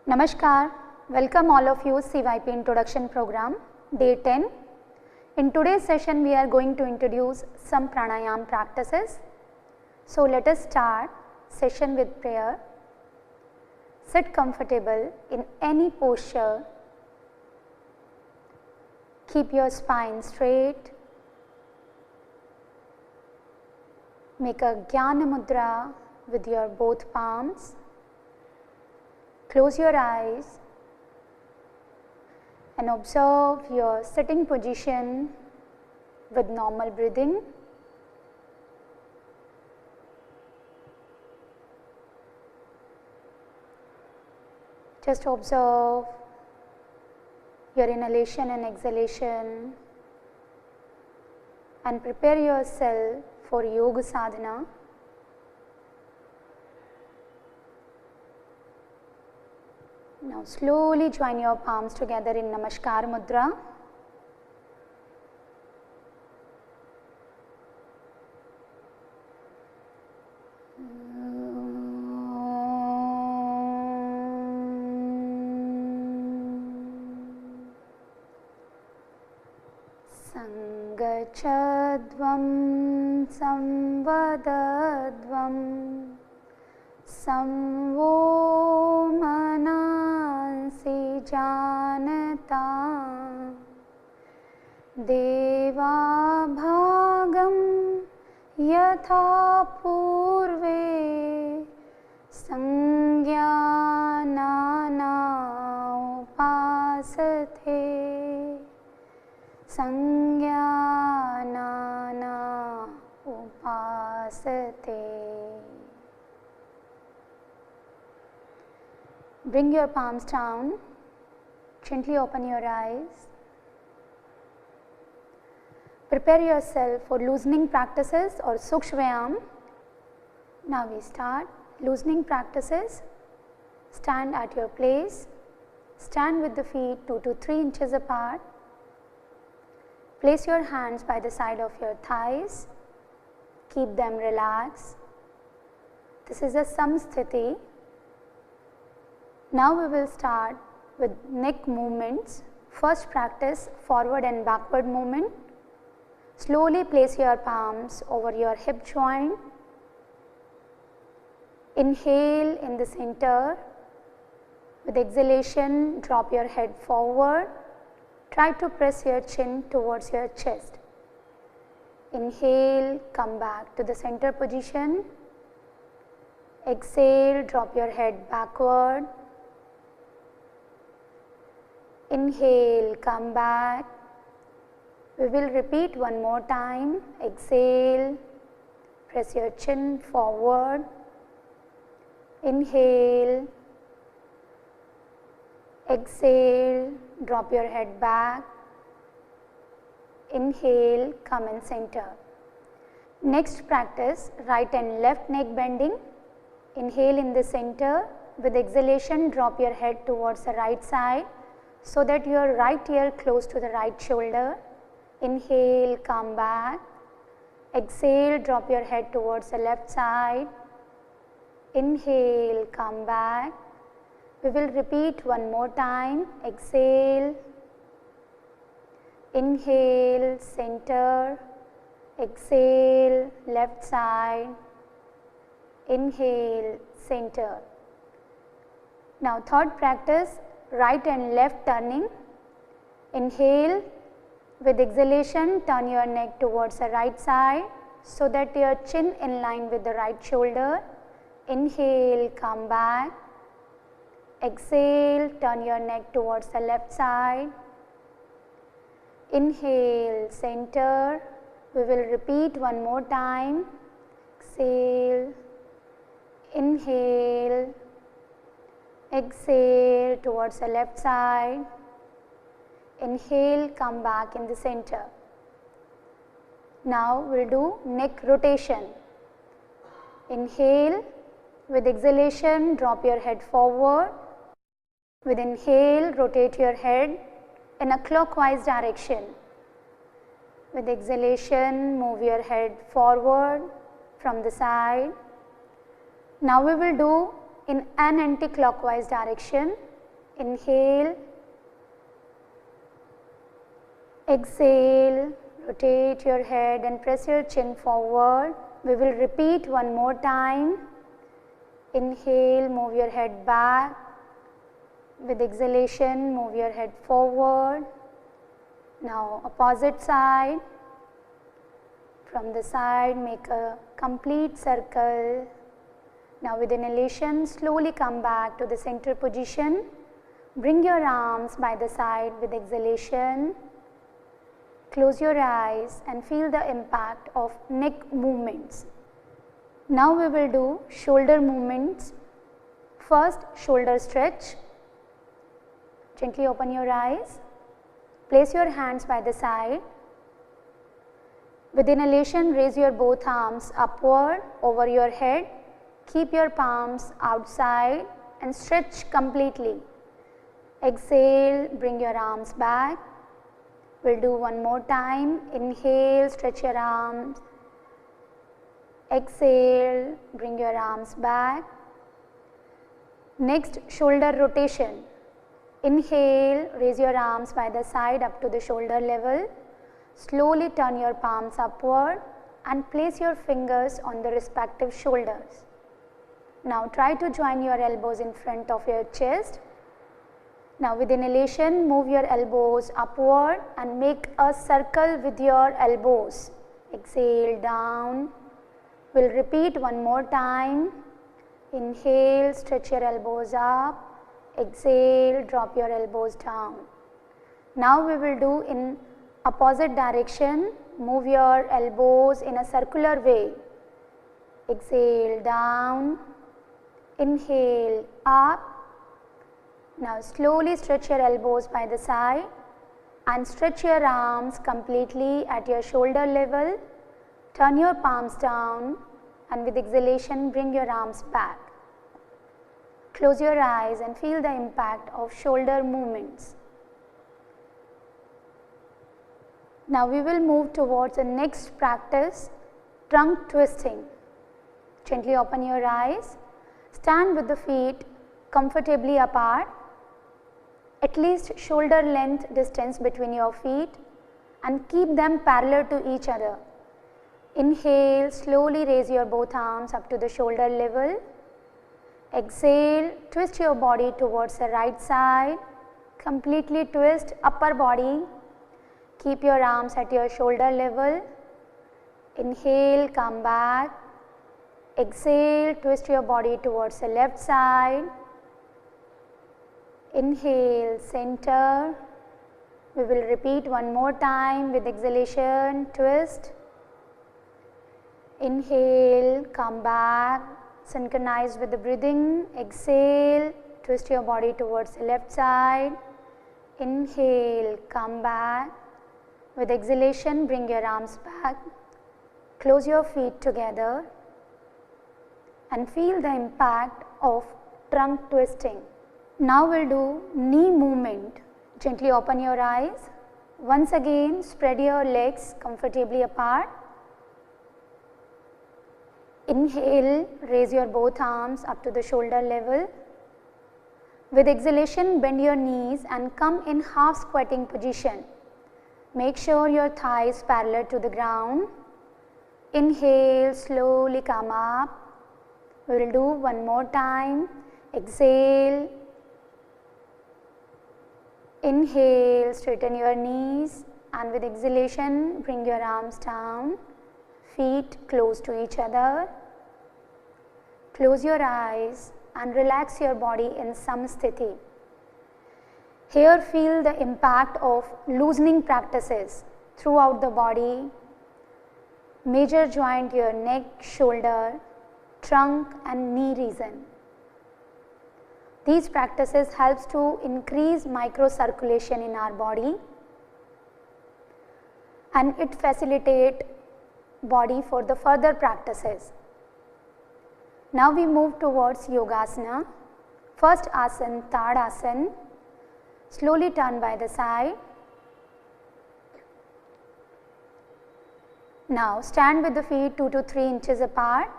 Namaskar, welcome all of you CYP Introduction Program, Day 10. In today's session, we are going to introduce some pranayam practices. So, let us start session with prayer. Sit comfortable in any posture. Keep your spine straight. Make a Jnana Mudra with your both palms. Close your eyes and observe your sitting position with normal breathing. Just observe your inhalation and exhalation and prepare yourself for yoga sadhana. Now slowly join your palms together in Namaskar Mudra. Sangachadvam samvadadvam samvo manasi janata deva bhagam yatha purve sangyana upasate sangyana upasate. Bring your palms down, gently open your eyes. Prepare yourself for loosening practices or Sukshvayam. Now we start loosening practices. Stand at your place. Stand with the feet 2 to 3 inches apart. Place your hands by the side of your thighs. Keep them relaxed. This is a Samsthiti. Now we will start with neck movements. First practice forward and backward movement. Slowly place your palms over your hip joint. Inhale in the center. With exhalation, drop your head forward. Try to press your chin towards your chest. Inhale, come back to the center position. Exhale, drop your head backward. Inhale, come back. We will repeat one more time. Exhale, press your chin forward. Inhale, exhale, drop your head back. Inhale, come in center. Next practice, right and left neck bending. Inhale in the center. With exhalation, drop your head towards the right side, so that your right ear close to the right shoulder. Inhale, come back. Exhale, drop your head towards the left side. Inhale, come back. We will repeat one more time. Exhale, inhale, center, exhale, left side, inhale, center. Now third practice, right and left turning. Inhale, with exhalation, turn your neck towards the right side, so that your chin in line with the right shoulder. Inhale, come back. Exhale, turn your neck towards the left side. Inhale, center. We will repeat one more time. Exhale, inhale, exhale towards the left side. Inhale, come back in the center. Now we will do neck rotation. Inhale, with exhalation, drop your head forward. With inhale, rotate your head in a clockwise direction. With exhalation, move your head forward from the side. Now we will do in an anti-clockwise direction. inhale, exhale, rotate your head and press your chin forward. We will repeat one more time. Inhale, move your head back. With exhalation, move your head forward. Now opposite side. From the side, make a complete circle. Now with inhalation, slowly come back to the center position. Bring your arms by the side with exhalation. Close your eyes and feel the impact of neck movements. Now we will do shoulder movements. First, shoulder stretch. Gently open your eyes. Place your hands by the side. With inhalation, raise your both arms upward over your head. Keep your palms outside and stretch completely. Exhale, bring your arms back. We'll do one more time. Inhale, stretch your arms. Exhale, bring your arms back. Next, shoulder rotation. Inhale, raise your arms by the side up to the shoulder level. Slowly turn your palms upward and place your fingers on the respective shoulders. Now try to join your elbows in front of your chest. Now with inhalation, move your elbows upward and make a circle with your elbows. Exhale down. We'll repeat one more time. Inhale, stretch your elbows up. Exhale, drop your elbows down. Now we will do in opposite direction. Move your elbows in a circular way. Exhale down. Inhale up. Now slowly stretch your elbows by the side and stretch your arms completely at your shoulder level. Turn your palms down and with exhalation bring your arms back. Close your eyes and feel the impact of shoulder movements. Now we will move towards the next practice, trunk twisting. Gently open your eyes. Stand with the feet comfortably apart, at least shoulder length distance between your feet, and keep them parallel to each other. Inhale, slowly raise your both arms up to the shoulder level. Exhale, twist your body towards the right side. Completely twist upper body. Keep your arms at your shoulder level. Inhale, come back. Exhale, twist your body towards the left side. Inhale, center. We will repeat one more time with exhalation, twist. Inhale, come back, synchronize with the breathing. Exhale, twist your body towards the left side. Inhale, come back. With exhalation, bring your arms back. Close your feet together and feel the impact of trunk twisting. Now we'll do knee movement. Gently open your eyes. Once again, spread your legs comfortably apart. Inhale, raise your both arms up to the shoulder level. With exhalation, bend your knees and come in half squatting position. Make sure your thighs parallel to the ground. Inhale, slowly come up. We will do one more time. Exhale. Inhale, straighten your knees, and with exhalation, bring your arms down, feet close to each other. Close your eyes and relax your body in Samsthiti. Here feel the impact of loosening practices throughout the body, major joint, your neck, shoulder, trunk and knee region. These practices helps to increase microcirculation in our body and it facilitate body for the further practices. Now we move towards Yogasana. First asana, Tadasana. Slowly turn by the side. Now stand with the feet 2 to 3 inches apart.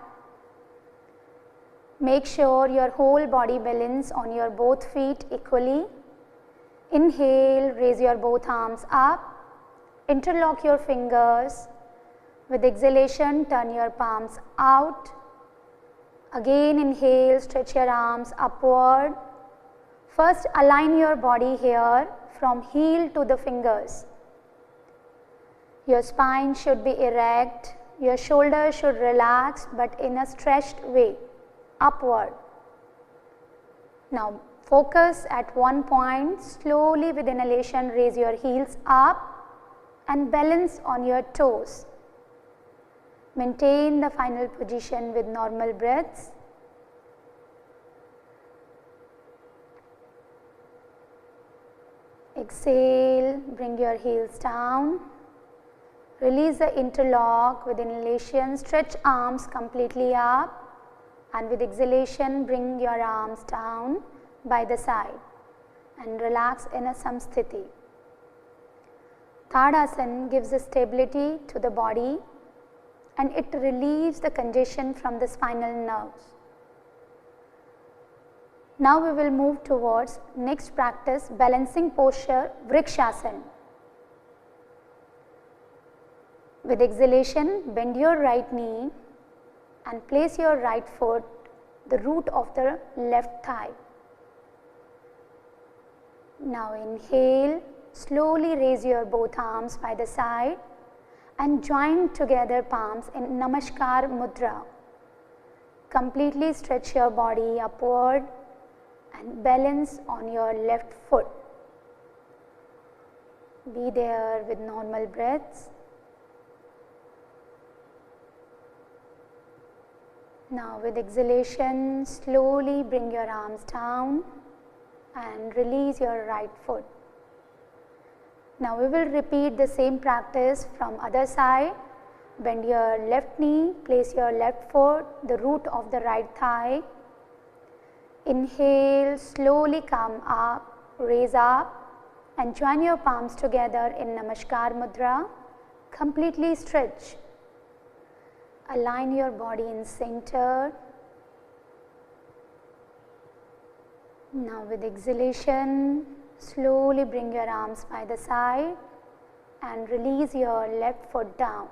Make sure your whole body balance on your both feet equally. Inhale, raise your both arms up, interlock your fingers. With exhalation, turn your palms out. Again inhale, stretch your arms upward. First align your body here from heel to the fingers. Your spine should be erect, your shoulders should relax but in a stretched way, upward. Now focus at one point, slowly with inhalation raise your heels up and balance on your toes. Maintain the final position with normal breaths. Exhale, bring your heels down. Release the interlock with inhalation, stretch arms completely up, and with exhalation bring your arms down by the side and relax in a samsthiti. Tadasana gives a stability to the body and it relieves the congestion from the spinal nerves. Now we will move towards next practice, balancing posture, Vrikshasana. With exhalation, bend your right knee and place your right foot the root of the left thigh. Now inhale, slowly raise your both arms by the side and join together palms in Namaskar Mudra. Completely stretch your body upward and balance on your left foot. Be there with normal breaths. Now with exhalation, slowly bring your arms down and release your right foot. Now we will repeat the same practice from other side. Bend your left knee, place your left foot the root of the right thigh. Inhale, slowly come up, raise up and join your palms together in Namaskar Mudra. Completely stretch. Align your body in center. Now with exhalation, slowly bring your arms by the side and release your left foot down.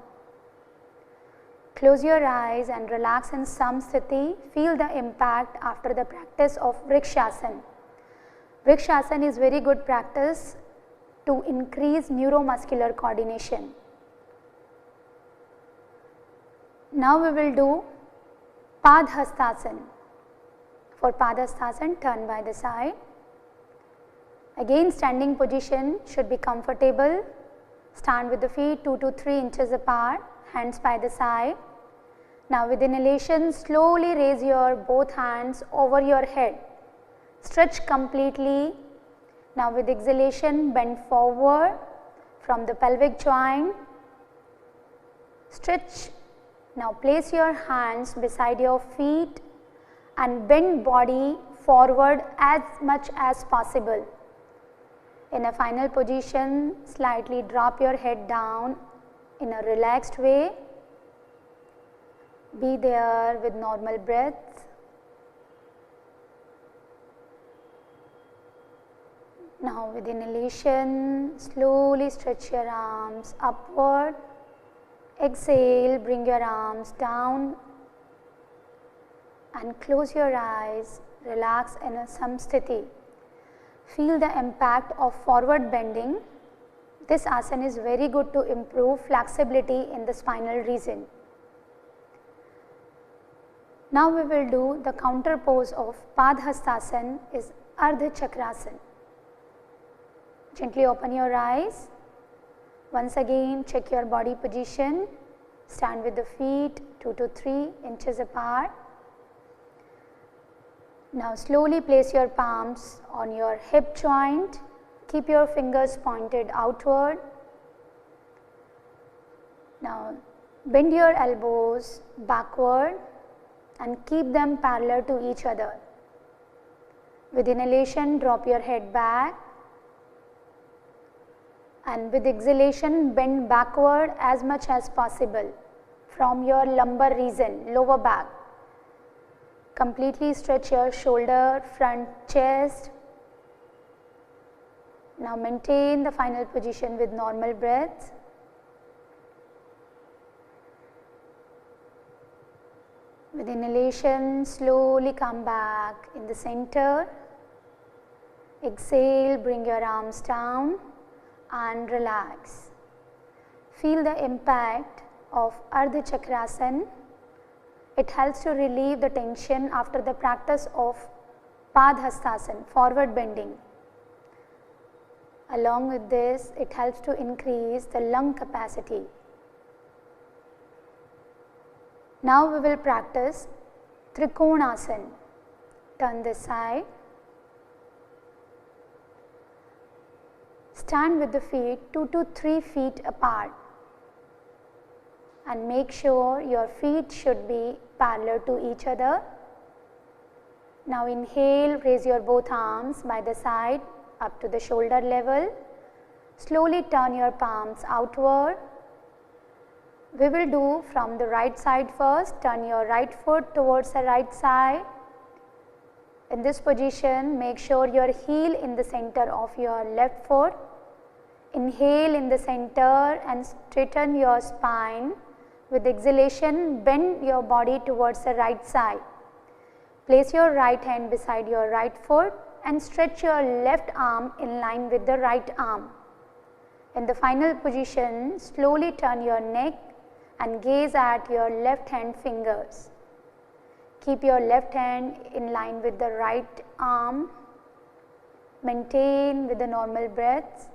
Close your eyes and relax in samsthiti. Feel the impact after the practice of Vrikshasana. Vrikshasana is very good practice to increase neuromuscular coordination. Now we will do Padhastasana. For Padhastasana, turn by the side. Again standing position should be comfortable. Stand with the feet 2 to 3 inches apart, hands by the side. Now with inhalation, slowly raise your both hands over your head. Stretch completely. Now with exhalation, bend forward from the pelvic joint. Stretch. Now place your hands beside your feet and bend body forward as much as possible. In a final position, slightly drop your head down in a relaxed way. Be there with normal breath. Now with inhalation, slowly stretch your arms upward. Exhale, bring your arms down and close your eyes, relax in a samsthiti. Feel the impact of forward bending. This asana is very good to improve flexibility in the spinal region. Now we will do the counter pose of Padhastasana is Ardha Chakrasana. Gently open your eyes. Once again check your body position. Stand with the feet 2 to 3 inches apart. Now slowly place your palms on your hip joint. Keep your fingers pointed outward. Now bend your elbows backward and keep them parallel to each other. With inhalation, drop your head back. And with exhalation, bend backward as much as possible from your lumbar region, lower back. Completely stretch your shoulder, front, chest. Now maintain the final position with normal breaths. With inhalation, slowly come back in the center. Exhale, bring your arms down and relax. Feel the impact of Ardha Chakrasana. It helps to relieve the tension after the practice of Padhastasana, forward bending. Along with this, it helps to increase the lung capacity. Now we will practice Trikonasana. Turn this side. Stand with the feet 2 to 3 feet apart and make sure your feet should be parallel to each other. Now inhale, raise your both arms by the side up to the shoulder level. Slowly turn your palms outward. We will do from the right side first. Turn your right foot towards the right side. In this position, make sure your heel in the center of your left foot. Inhale in the center and straighten your spine. With exhalation, bend your body towards the right side. Place your right hand beside your right foot and stretch your left arm in line with the right arm. In the final position, slowly turn your neck and gaze at your left hand fingers. Keep your left hand in line with the right arm. Maintain with the normal breaths.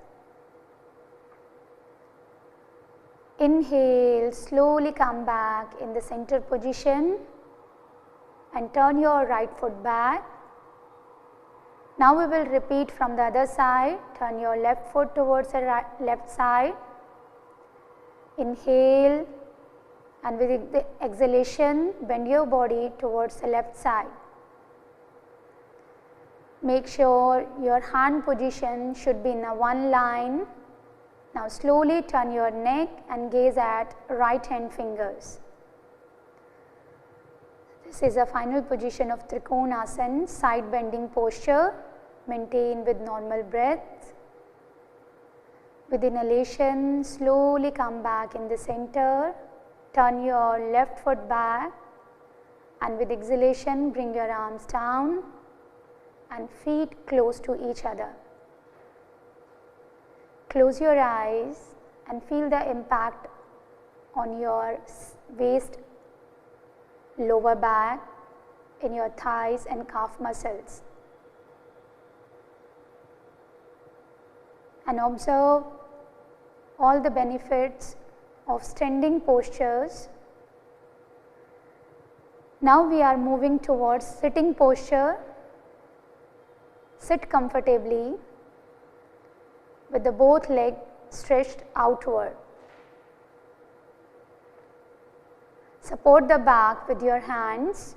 Inhale, slowly come back in the center position and turn your right foot back. Now we will repeat from the other side. Turn your left foot towards the left side. Inhale and with the exhalation, bend your body towards the left side. Make sure your hand position should be in a one line. Now slowly turn your neck and gaze at right hand fingers. This is a final position of Trikonasana, side bending posture. Maintain with normal breath. With inhalation, slowly come back in the center. Turn your left foot back and with exhalation, bring your arms down and feet close to each other. Close your eyes and feel the impact on your waist, lower back, in your thighs and calf muscles. And observe all the benefits of standing postures. Now we are moving towards sitting posture. Sit comfortably with the both legs stretched outward. Support the back with your hands.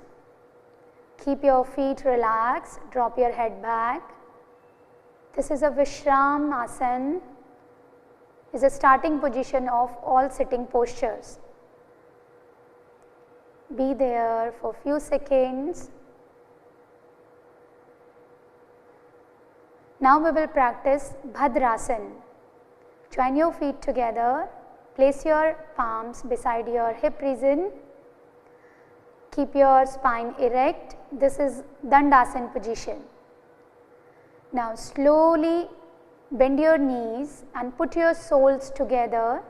Keep your feet relaxed. Drop your head back. This is a Vishram Asana. Is a starting position of all sitting postures. Be there for few seconds. Now we will practice Bhadrasana. Join your feet together. Place your palms beside your hip region. Keep your spine erect. This is Dandasana position. Now slowly bend your knees and put your soles together.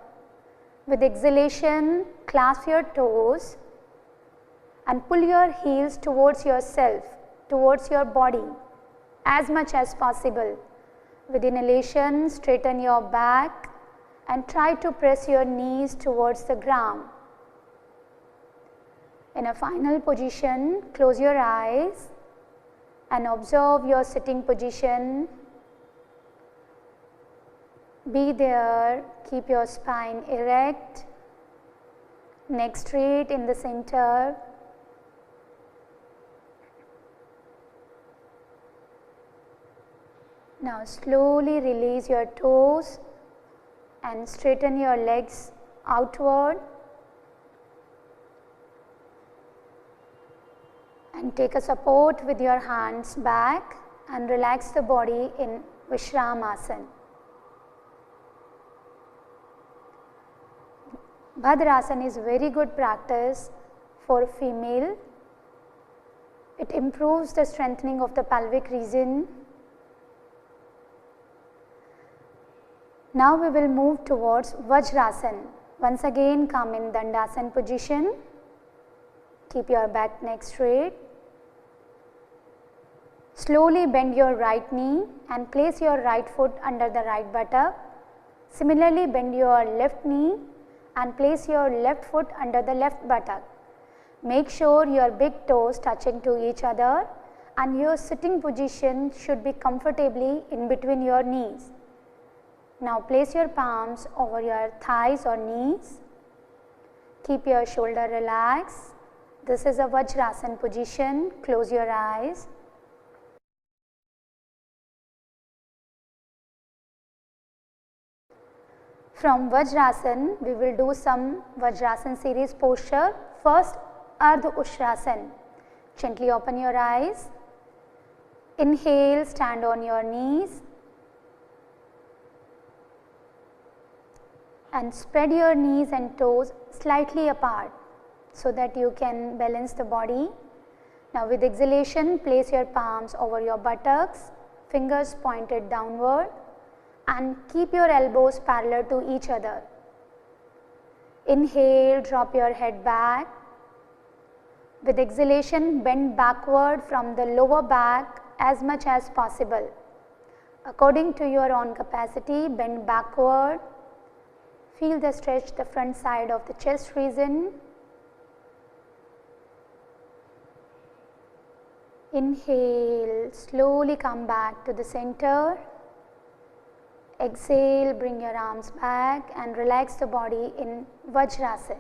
With exhalation, clasp your toes and pull your heels towards yourself, towards your body as much as possible. With inhalation, straighten your back and try to press your knees towards the ground. In a final position, close your eyes and observe your sitting position. Be there, keep your spine erect, neck straight in the center. Now slowly release your toes and straighten your legs outward. And take a support with your hands back and relax the body in Vishramasana. Bhadrasana is very good practice for female. It improves the strengthening of the pelvic region. Now we will move towards Vajrasana. Once again come in Dandasana position. Keep your back neck straight. Slowly bend your right knee and place your right foot under the right buttock. Similarly, bend your left knee and place your left foot under the left buttock. Make sure your big toes touching to each other and your sitting position should be comfortably in between your knees. Now place your palms over your thighs or knees. Keep your shoulder relaxed. This is a Vajrasana position. Close your eyes. From Vajrasana, we will do some Vajrasana series posture. First, Ardha Ushrasana. Gently open your eyes. Inhale, stand on your knees. And spread your knees and toes slightly apart so that you can balance the body. Now with exhalation, place your palms over your buttocks, fingers pointed downward, and keep your elbows parallel to each other. Inhale, drop your head back. With exhalation, bend backward from the lower back as much as possible. According to your own capacity, bend backward. Feel the stretch the front side of the chest region. Inhale, slowly come back to the center. Exhale, bring your arms back and relax the body in Vajrasana.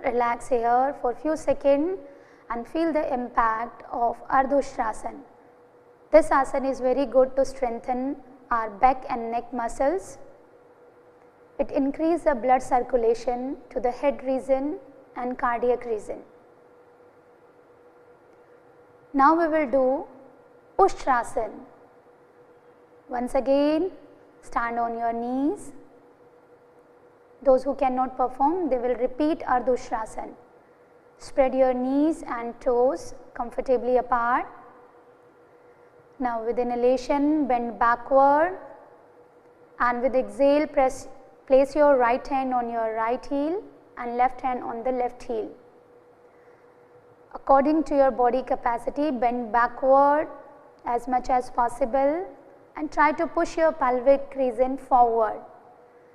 Relax here for a few seconds and feel the impact of Ardha Ushrasana. This asana is very good to strengthen our back and neck muscles. It increases the blood circulation to the head region and cardiac region. Now we will do Ustrasana. Once again, stand on your knees. Those who cannot perform, they will repeat Ardha Ushrasana. Spread your knees and toes comfortably apart. Now with inhalation, bend backward, and with exhale, place your right hand on your right heel and left hand on the left heel. According to your body capacity, bend backward as much as possible and try to push your pelvic region forward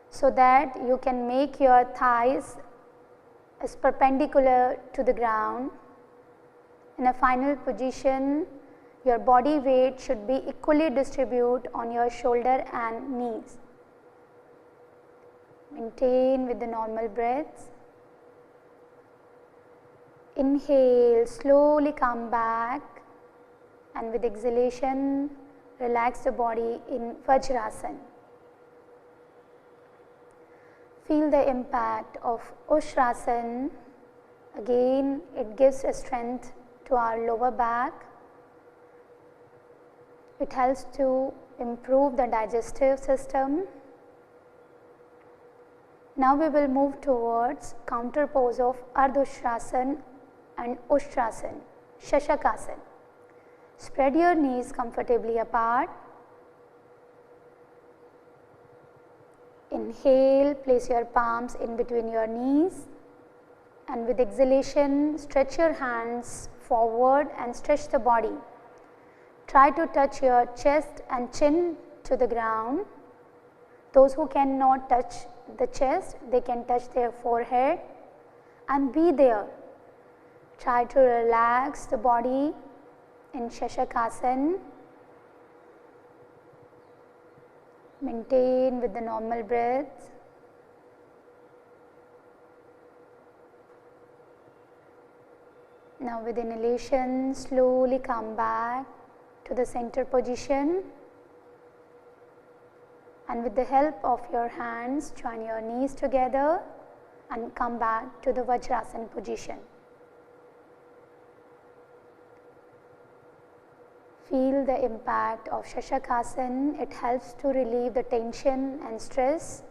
so that you can make your thighs as perpendicular to the ground. In a final position, your body weight should be equally distributed on your shoulder and knees. Maintain with the normal breaths. Inhale, slowly come back, and with exhalation, relax the body in Vajrasana. Feel the impact of Ustrasana. Again, it gives a strength to our lower back. It helps to improve the digestive system. Now we will move towards counter pose of Ardha Ushrasana and Ustrasana, Shashakasana. Spread your knees comfortably apart. Inhale, place your palms in between your knees, and with exhalation, stretch your hands forward and stretch the body. Try to touch your chest and chin to the ground. Those who cannot touch the chest, they can touch their forehead and be there. Try to relax the body in Shashakasana. Maintain with the normal breath. Now with inhalation, slowly come back to the center position, and with the help of your hands, join your knees together and come back to the Vajrasana position. Feel the impact of Shashakasana. It helps to relieve the tension and stress.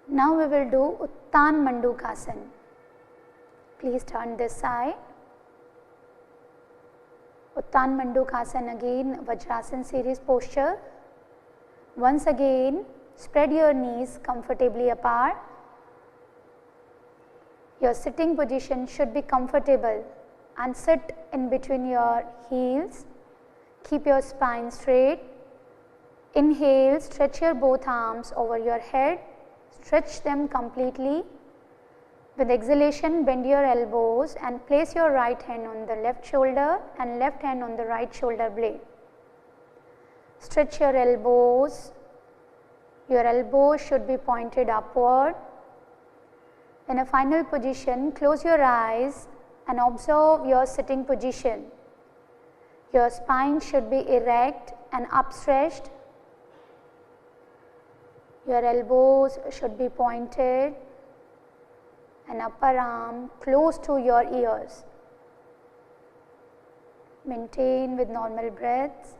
Now we will do Uttan Mandukasana. Please turn this side. Uttan Mandukasana again, Vajrasana series posture. Once again, spread your knees comfortably apart. Your sitting position should be comfortable and sit in between your heels. Keep your spine straight. Inhale, stretch your both arms over your head. Stretch them completely. With exhalation, bend your elbows and place your right hand on the left shoulder and left hand on the right shoulder blade. Stretch your elbows. Your elbows should be pointed upward. In a final position, close your eyes and observe your sitting position. Your spine should be erect and upstretched. Your elbows should be pointed and upper arm close to your ears. Maintain with normal breaths.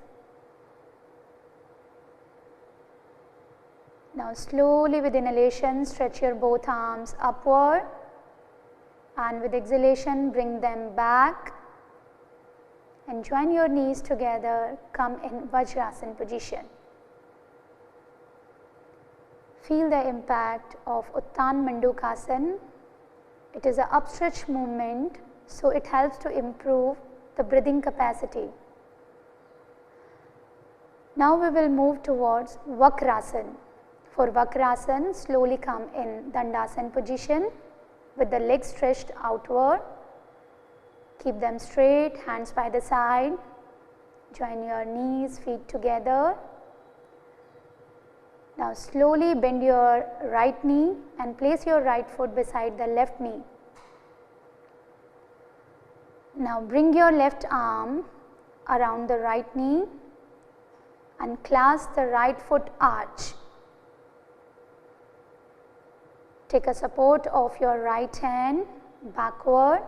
Now slowly with inhalation, stretch your both arms upward, and with exhalation, bring them back and join your knees together. Come in Vajrasana position. Feel the impact of Uttan Mandukasana. It is an upstretch movement, so it helps to improve the breathing capacity. Now we will move towards Vakrasana. For Vakrasana, slowly come in Dandasana position with the legs stretched outward. Keep them straight, hands by the side. Join your knees, feet together. Now slowly bend your right knee and place your right foot beside the left knee. Now bring your left arm around the right knee and clasp the right foot arch. Take a support of your right hand backward.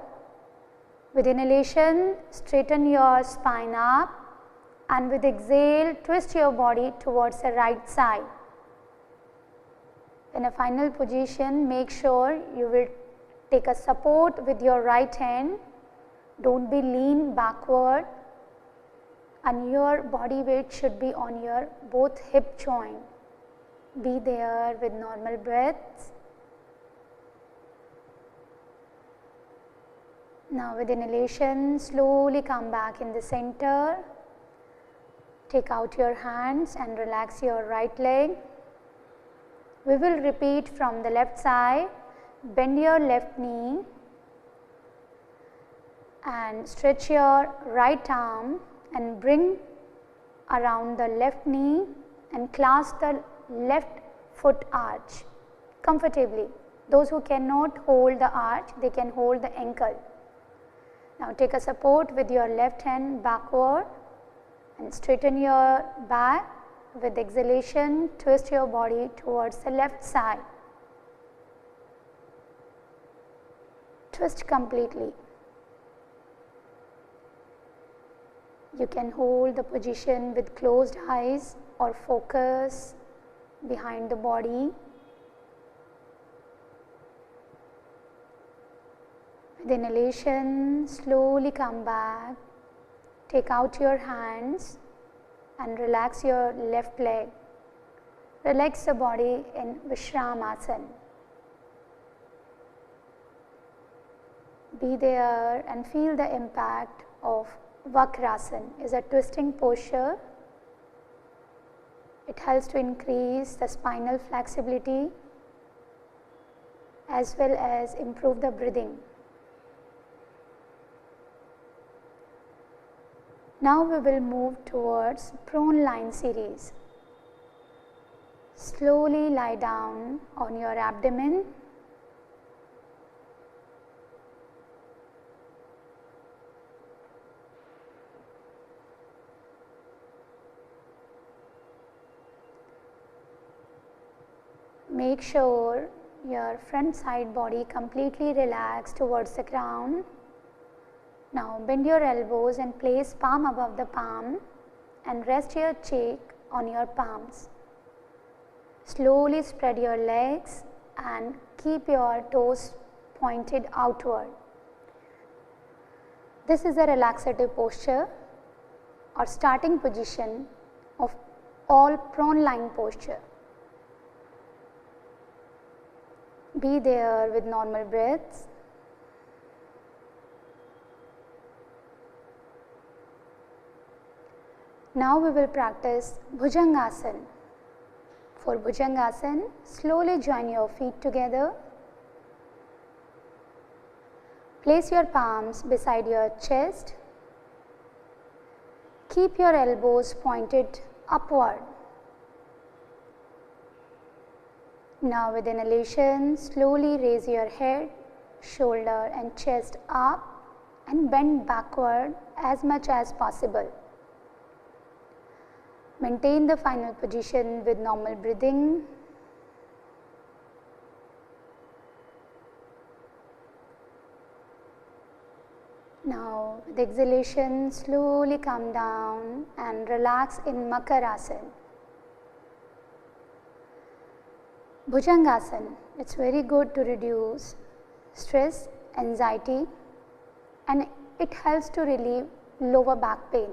With inhalation, straighten your spine up, and with exhale, twist your body towards the right side. In a final position, make sure you will take a support with your right hand. Don't be lean backward, and your body weight should be on your both hip joint. Be there with normal breaths. Now with inhalation, slowly come back in the center. Take out your hands and relax your right leg. We will repeat from the left side. Bend your left knee and stretch your right arm and bring around the left knee and clasp the left foot arch comfortably. Those who cannot hold the arch, they can hold the ankle. Now take a support with your left hand backward and straighten your back. With exhalation, twist your body towards the left side. Twist completely. You can hold the position with closed eyes or focus behind the body. With inhalation, slowly come back. Take out your hands and relax your left leg. Relax the body in Vishramasana. Be there and feel the impact of Vakrasana. Is a twisting posture. It helps to increase the spinal flexibility as well as improve the breathing. Now we will move towards prone line series. Slowly lie down on your abdomen. Make sure your front side body completely relaxed towards the ground. Now bend your elbows and place palm above the palm and rest your cheek on your palms. Slowly spread your legs and keep your toes pointed outward. This is a relaxative posture or starting position of all prone lying posture. Be there with normal breaths. Now we will practice Bhujangasana. For Bhujangasana, slowly join your feet together. Place your palms beside your chest. Keep your elbows pointed upward. Now with inhalation, slowly raise your head, shoulder and chest up and bend backward as much as possible. Maintain the final position with normal breathing. Now with exhalation, slowly come down and relax in Makarasana. Bhujangasana, it's very good to reduce stress, anxiety, and it helps to relieve lower back pain.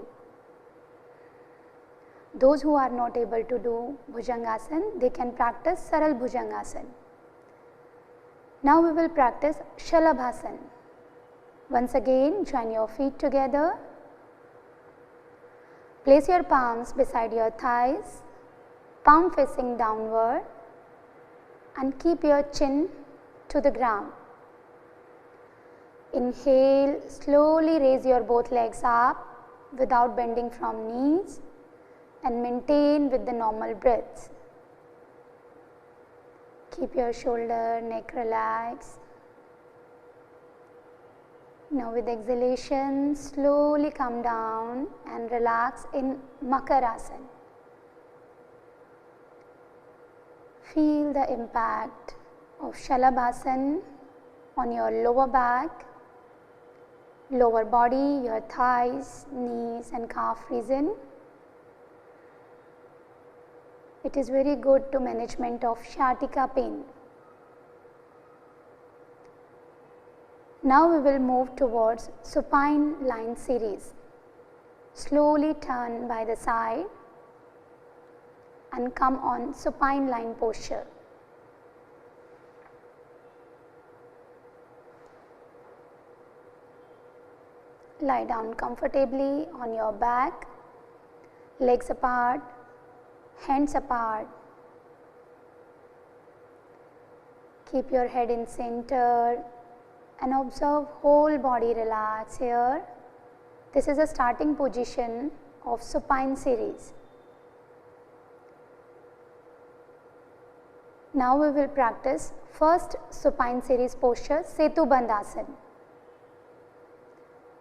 Those who are not able to do Bhujangasana, they can practice Saral Bhujangasana. Now we will practice Shalabhasana. Once again, join your feet together. Place your palms beside your thighs, palm facing downward, and keep your chin to the ground. Inhale, slowly raise your both legs up without bending from knees and maintain with the normal breaths. Keep your shoulder, neck relaxed. Now with exhalation, slowly come down and relax in Makarasana. Feel the impact of Shalabhasana on your lower back, lower body, your thighs, knees and calf region. It is very good to management of sciatica pain. Now we will move towards supine line series. Slowly turn by the side and come on supine line posture. Lie down comfortably on your back, legs apart, hands apart. Keep your head in center and observe whole body relax here. This is a starting position of supine series. Now we will practice first supine series posture, Setu Bandhasana.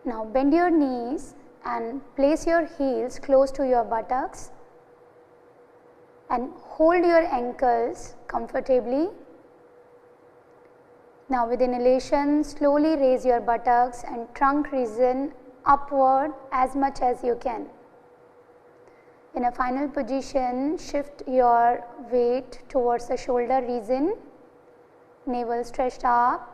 Now bend your knees and place your heels close to your buttocks and hold your ankles comfortably. Now with inhalation, slowly raise your buttocks and trunk region upward as much as you can. In a final position, shift your weight towards the shoulder region, navel stretched up,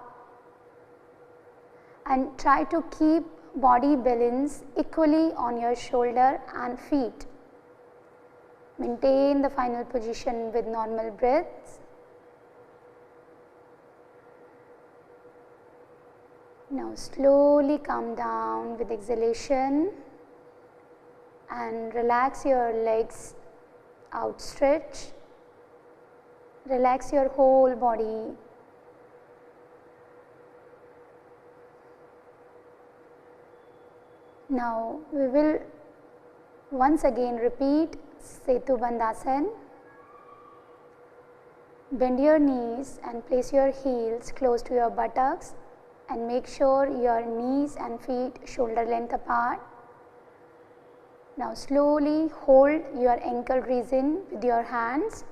and try to keep body balance equally on your shoulder and feet. Maintain the final position with normal breaths. Now slowly come down with exhalation and relax your legs outstretch. Relax your whole body. Now we will once again repeat Setu Bandhasana. Bend your knees and place your heels close to your buttocks and make sure your knees and feet shoulder length apart. Now slowly hold your ankle region with your hands.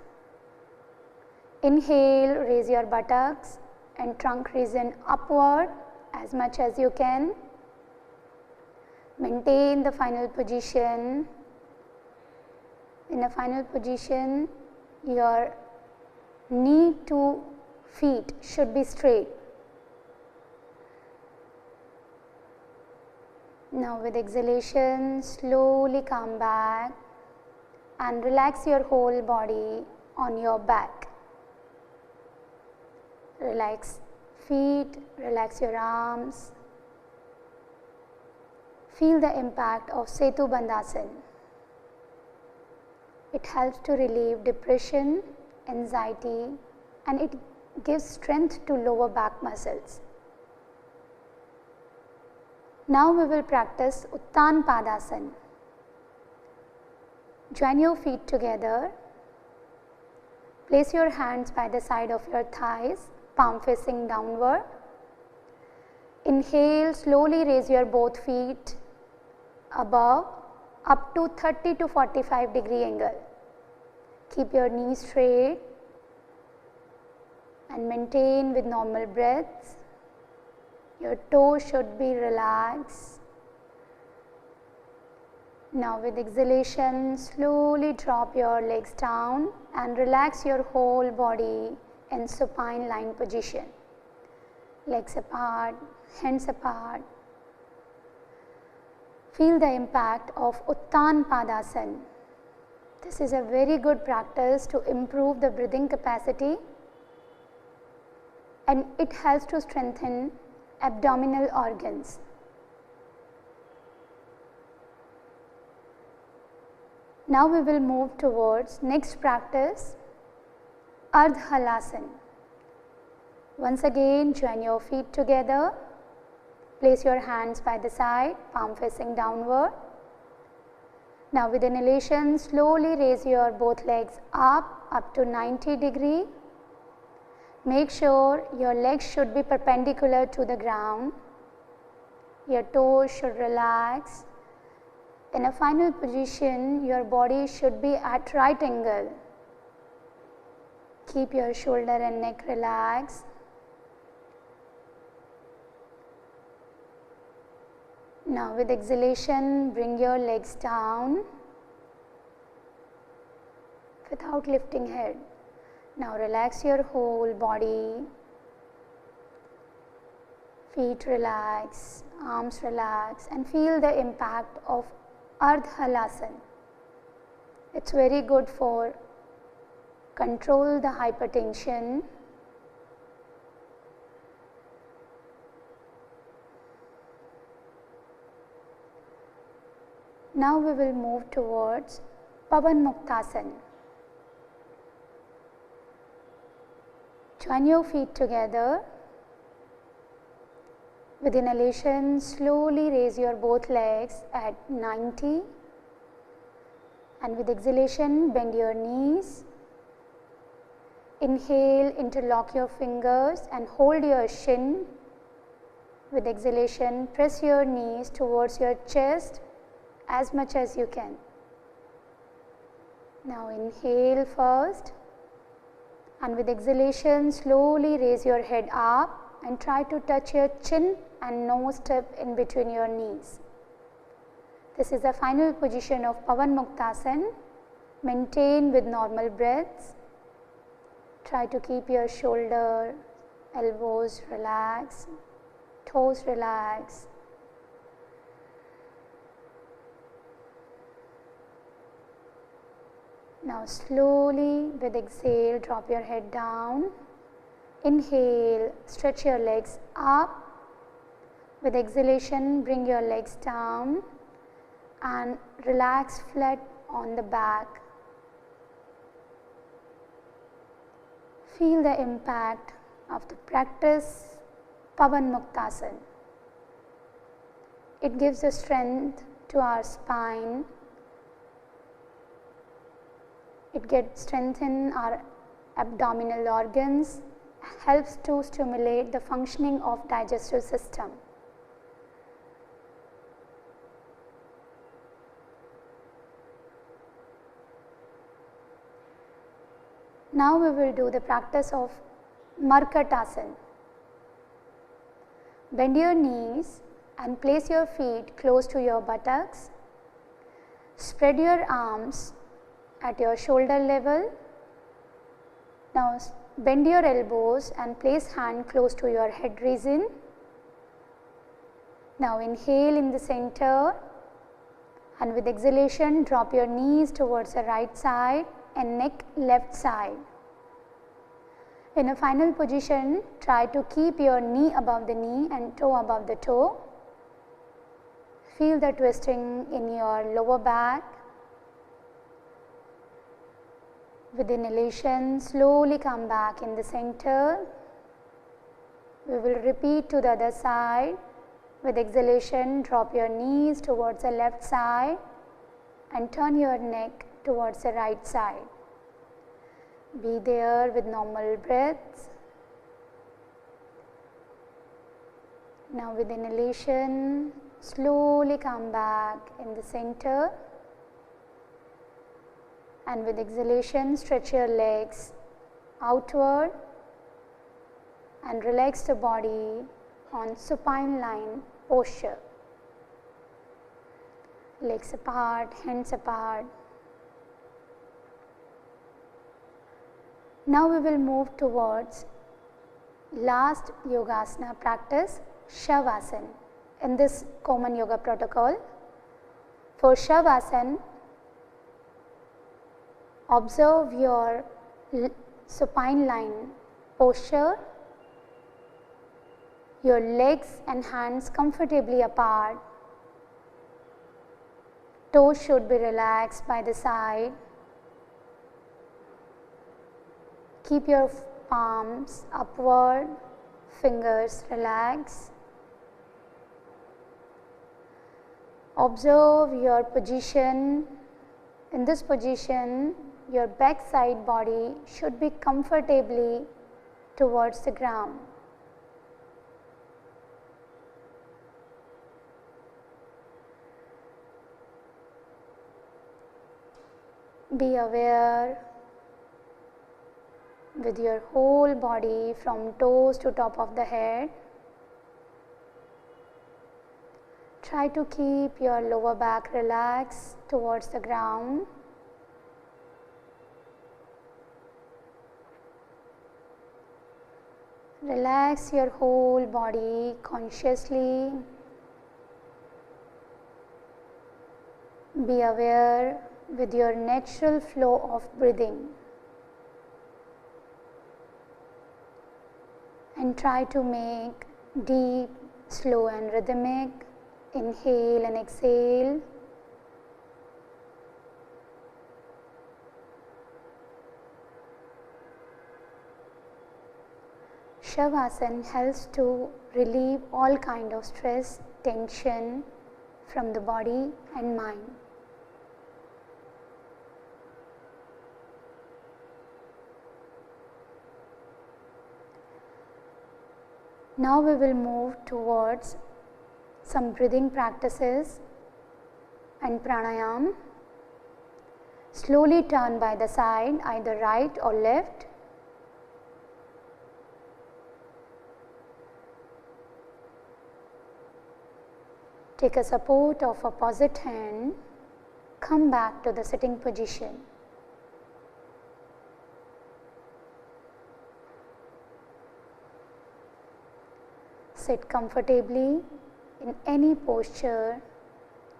Inhale, raise your buttocks and trunk region upward as much as you can. Maintain the final position. In a final position, your knee to feet should be straight. Now with exhalation, slowly come back and relax your whole body on your back. Relax feet, relax your arms. Feel the impact of Setu Bandhasan. It helps to relieve depression, anxiety, and it gives strength to lower back muscles. Now we will practice Uttan Padasana. Join your feet together. Place your hands by the side of your thighs, palm facing downward. Inhale, slowly raise your both feet above up to 30 to 45 degree angle. Keep your knees straight and maintain with normal breaths. Your toes should be relaxed. Now with exhalation, slowly drop your legs down and relax your whole body in supine lying position. Legs apart, hands apart. Feel the impact of Uttan Padasana. This is a very good practice to improve the breathing capacity, and it helps to strengthen abdominal organs. Now we will move towards next practice, Ardha Halasana. Once again, join your feet together. Place your hands by the side, palm facing downward. Now with inhalation, slowly raise your both legs up to 90 degree. Make sure your legs should be perpendicular to the ground. Your toes should relax. In a final position, your body should be at right angle. Keep your shoulder and neck relaxed. Now with exhalation, bring your legs down without lifting head. Now relax your whole body. Feet relax, arms relax, and feel the impact of Ardha Halasana. It's very good for control the hypertension. Now we will move towards Pavan Muktasana. Join your feet together. With inhalation, slowly raise your both legs at 90, and with exhalation, bend your knees. Inhale, interlock your fingers and hold your shin. With exhalation, press your knees towards your chest as much as you can. Now inhale first, and with exhalation, slowly raise your head up and try to touch your chin and nose tip in between your knees. This is the final position of Pavan Muktasana. Maintain with normal breaths. Try to keep your shoulder, elbows relaxed, toes relaxed. Now slowly with exhale, drop your head down. Inhale, stretch your legs up. With exhalation, bring your legs down and relax flat on the back. Feel the impact of the practice Pavan Muktasana. It gives a strength to our spine. It gets strengthen our abdominal organs, helps to stimulate the functioning of digestive system. Now we will do the practice of Markatasana. Bend your knees and place your feet close to your buttocks. Spread your arms at your shoulder level. Now bend your elbows and place hand close to your head region. Now inhale in the center, and with exhalation drop your knees towards the right side and neck left side. In a final position, try to keep your knee above the knee and toe above the toe. Feel the twisting in your lower back. With inhalation, slowly come back in the center. We will repeat to the other side. With exhalation, drop your knees towards the left side and turn your neck towards the right side. Be there with normal breaths. Now with inhalation, slowly come back in the center, and with exhalation, stretch your legs outward and relax the body on supine line posture. Legs apart, hands apart. Now we will move towards last yogasana practice, Shavasana, in this common yoga protocol. For Shavasana, observe your supine line posture, your legs and hands comfortably apart, toes should be relaxed by the side. Keep your palms upward, fingers relaxed. Observe your position. In this position, your back side body should be comfortably towards the ground. Be aware with your whole body from toes to top of the head. Try to keep your lower back relaxed towards the ground. Relax your whole body consciously. Be aware with your natural flow of breathing. And try to make deep, slow and rhythmic inhale and exhale. Shavasana helps to relieve all kind of stress, tension from the body and mind. Now we will move towards some breathing practices and pranayam. Slowly turn by the side, either right or left. Take a support of opposite hand. Come back to the sitting position. Sit comfortably in any posture.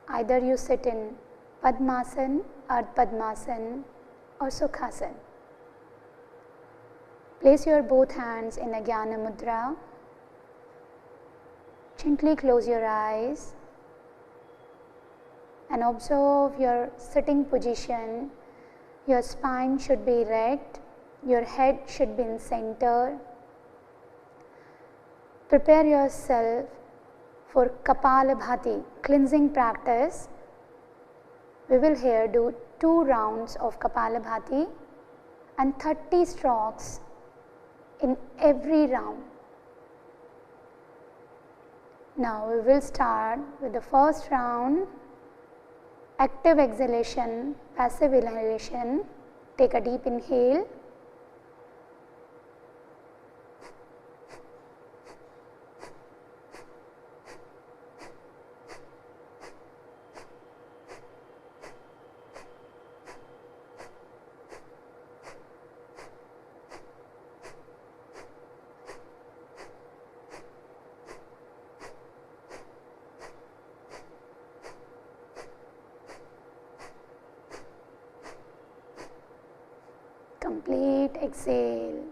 Either you sit in Padmasana, Ardha Padmasana or Sukhasana. Place your both hands in a Jnana Mudra. Gently close your eyes and observe your sitting position. Your spine should be erect, your head should be in center. Prepare yourself for Kapalabhati cleansing practice. We will here do 2 rounds of Kapalabhati and 30 strokes in every round. Now we will start with the first round. Active exhalation, passive inhalation. Take a deep inhale. complete exhale.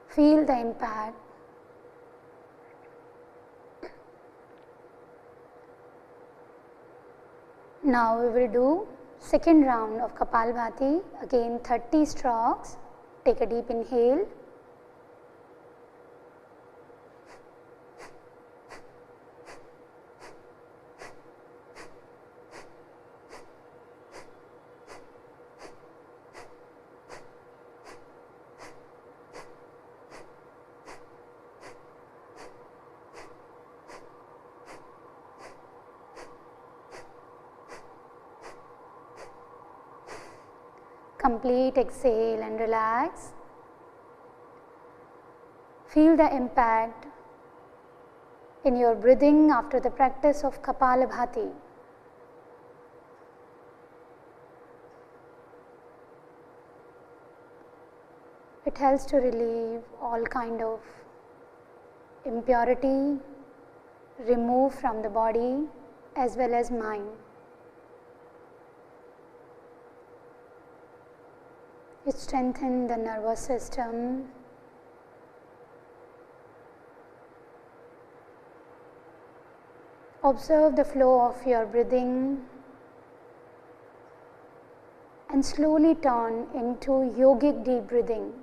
Feel the impact. Now we will do second round of Kapalbhati, again 30 strokes. Take a deep inhale. Complete exhale and relax. Feel the impact in your breathing after the practice of Kapalabhati. It helps to relieve all kind of impurity, remove from the body as well as mind. It strengthens the nervous system. Observe the flow of your breathing and slowly turn into yogic deep breathing.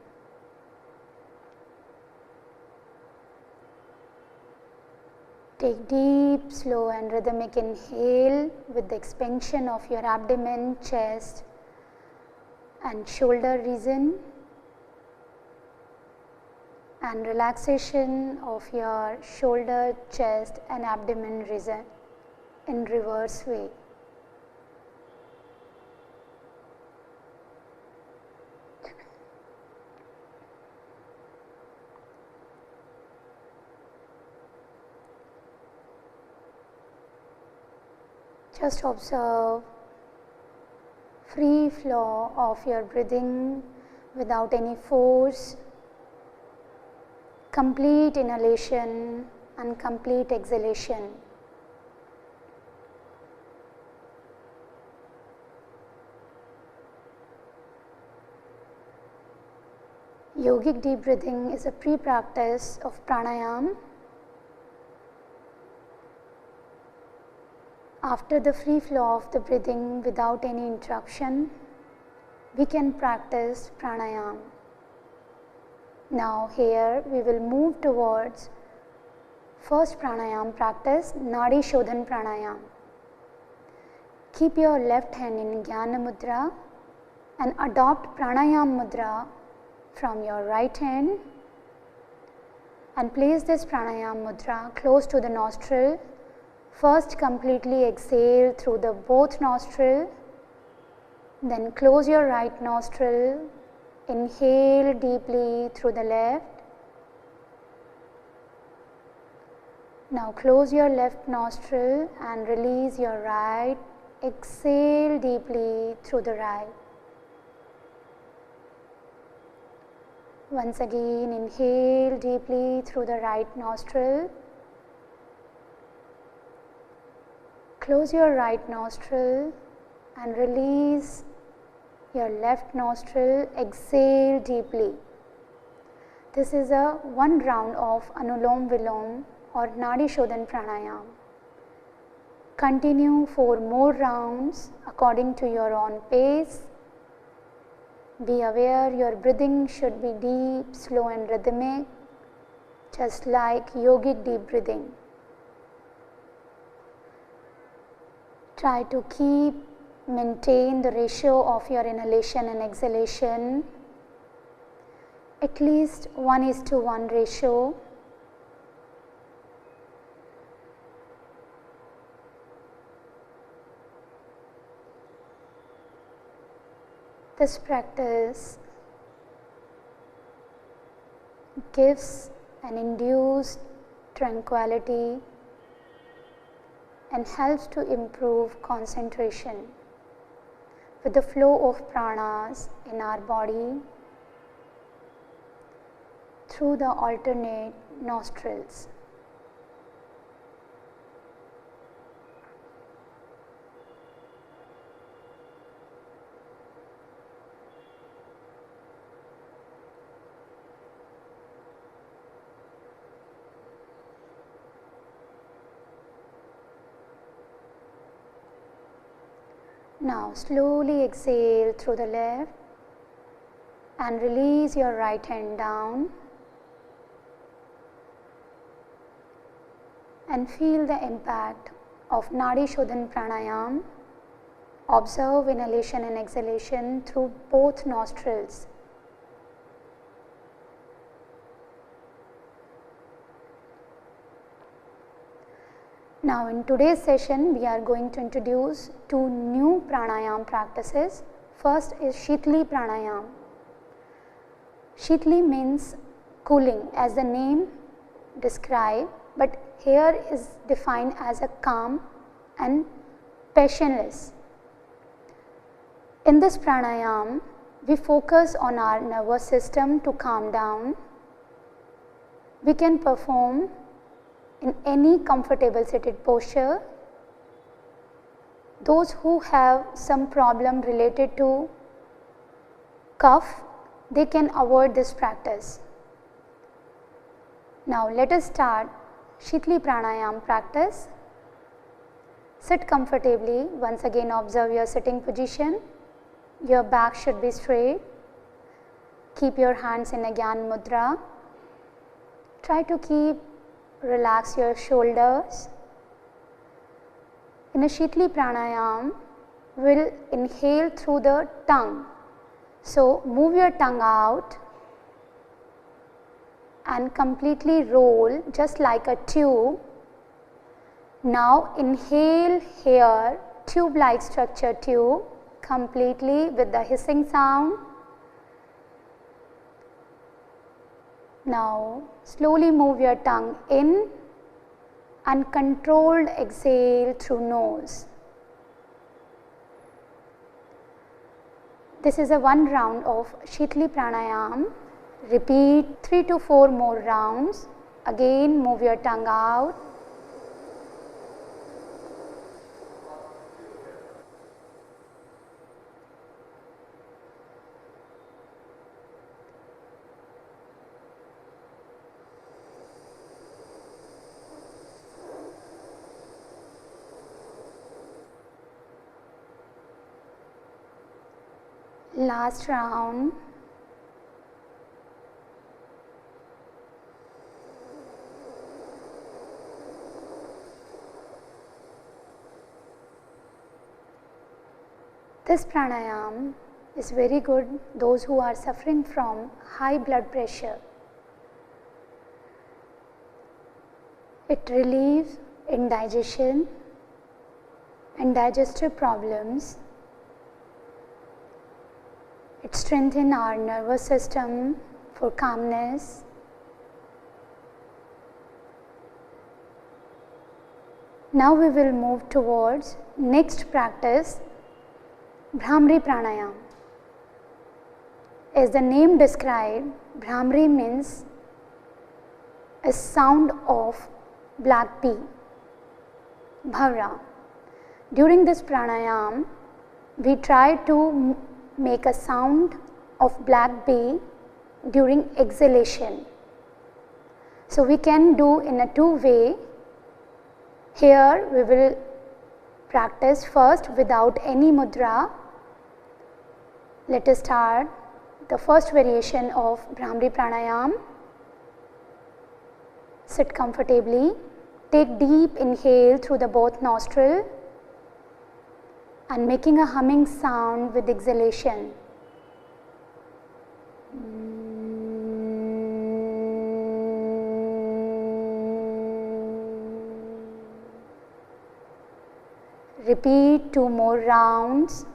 Take deep, slow and rhythmic inhale with the expansion of your abdomen, chest and shoulder region, and relaxation of your shoulder, chest and abdomen region in reverse way. Just observe free flow of your breathing without any force, complete inhalation and complete exhalation. Yogic deep breathing is a pre-practice of pranayama. After the free flow of the breathing without any interruption, we can practice pranayama. Now here we will move towards first pranayama practice, Nadi Shodhan pranayama. Keep your left hand in Jnana mudra and adopt pranayama mudra from your right hand, and place this pranayama mudra close to the nostril. First completely exhale through the both nostril, then close your right nostril, inhale deeply through the left. Now close your left nostril and release your right, exhale deeply through the right. Once again, inhale deeply through the right nostril. Close your right nostril and release your left nostril, exhale deeply. This is a one round of Anulom Vilom or Nadi Shodhan pranayama. Continue 4 more rounds according to your own pace. Be aware your breathing should be deep, slow and rhythmic, just like yogic deep breathing. Try to maintain the ratio of your inhalation and exhalation, at least 1:1 ratio. This practice gives and induces tranquility and helps to improve concentration with the flow of pranas in our body through the alternate nostrils. Now slowly exhale through the left and release your right hand down and feel the impact of Nadi Shodhan Pranayam. Observe inhalation and exhalation through both nostrils. Now in today's session we are going to introduce two new pranayam practices. First is Shitli Pranayam. Shitli means cooling as the name describes, but here is defined as a calm and passionless. In this pranayam we focus on our nervous system to calm down. We can perform in any comfortable seated posture. Those who have some problem related to cough, they can avoid this practice. Now let us start Shitli Pranayam practice. Sit comfortably. Once again observe your sitting position. Your back should be straight. Keep your hands in a Gyan Mudra. Try to relax your shoulders. In a Shitli Pranayam, we will inhale through the tongue. So move your tongue out and completely roll just like a tube. Now inhale here, tube like structure tube, completely with the hissing sound. Now slowly move your tongue in and controlled exhale through nose. This is a one round of Shitli Pranayam. Repeat 3 to 4 more rounds. Again move your tongue out. Last round. This pranayam is very good those who are suffering from high blood pressure. It relieves indigestion and digestive problems. It strengthens our nervous system for calmness. Now we will move towards next practice, Bhramari Pranayam. As the name describes, Bhramari means a sound of black pea, bhavra. During this pranayam, we try to make a sound of black pea during exhalation. So we can do in a two-way. Here we will practice first without any mudra. Let us start the first variation of Bhramari Pranayam. Sit comfortably. Take deep inhale through the both nostril and making a humming sound with exhalation. Repeat 2 more rounds.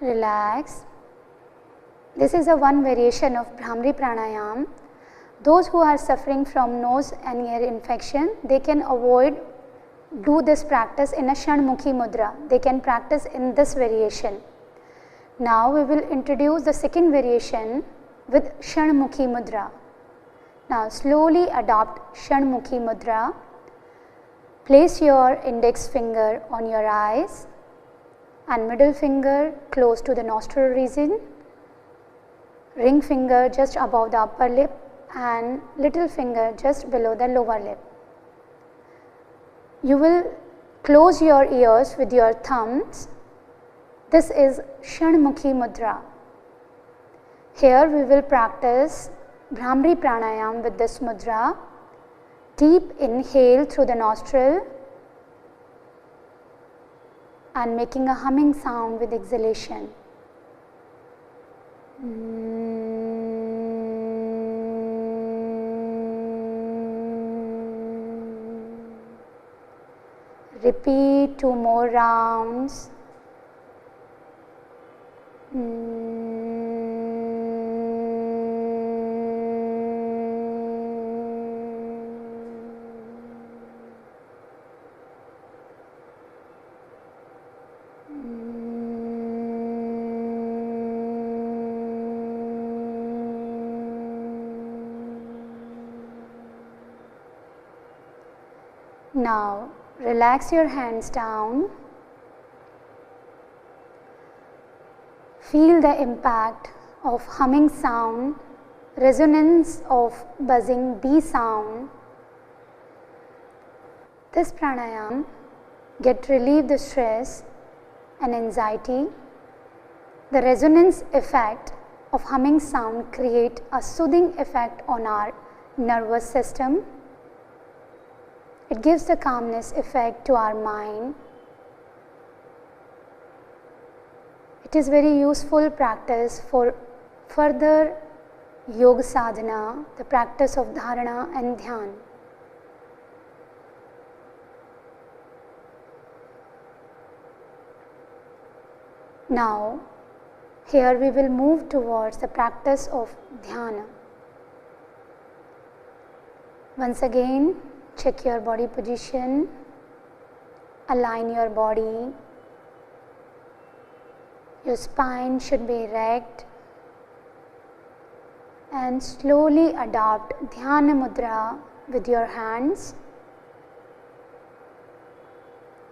Relax. This is a one variation of Bhramari Pranayam. Those who are suffering from nose and ear infection, they can avoid do this practice in a Shanmukhi Mudra. They can practice in this variation. Now we will introduce the second variation with Shanmukhi Mudra. Now slowly adopt Shanmukhi Mudra. Place your index finger on your eyes and middle finger close to the nostril region, ring finger just above the upper lip and little finger just below the lower lip. You will close your ears with your thumbs. This is Shanmukhi Mudra. Here we will practice Bhramari Pranayam with this mudra. Deep inhale through the nostril and making a humming sound with exhalation. Repeat 2 more rounds. Now relax your hands down. Feel the impact of humming sound, resonance of buzzing B sound. This pranayam relieve the stress and anxiety. The resonance effect of humming sound create a soothing effect on our nervous system. It gives the calmness effect to our mind. It is very useful practice for further yoga sadhana, the practice of dharana and dhyan. Now, here we will move towards the practice of dhyana. Once again, check your body position, align your body. Your spine should be erect and slowly adopt Dhyana Mudra with your hands.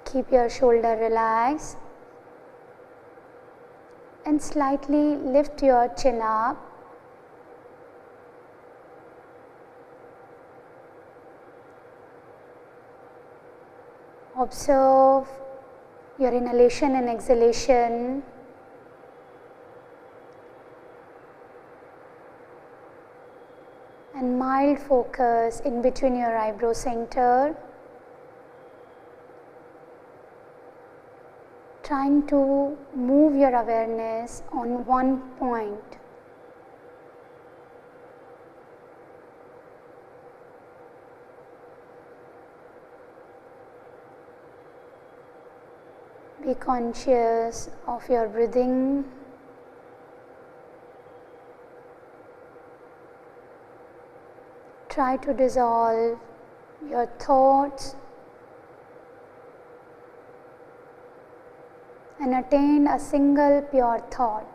Keep your shoulder relaxed and slightly lift your chin up. Observe your inhalation and exhalation. And mild focus in between your eyebrow center. Trying to move your awareness on one point. Be conscious of your breathing. Try to dissolve your thoughts and attain a single pure thought.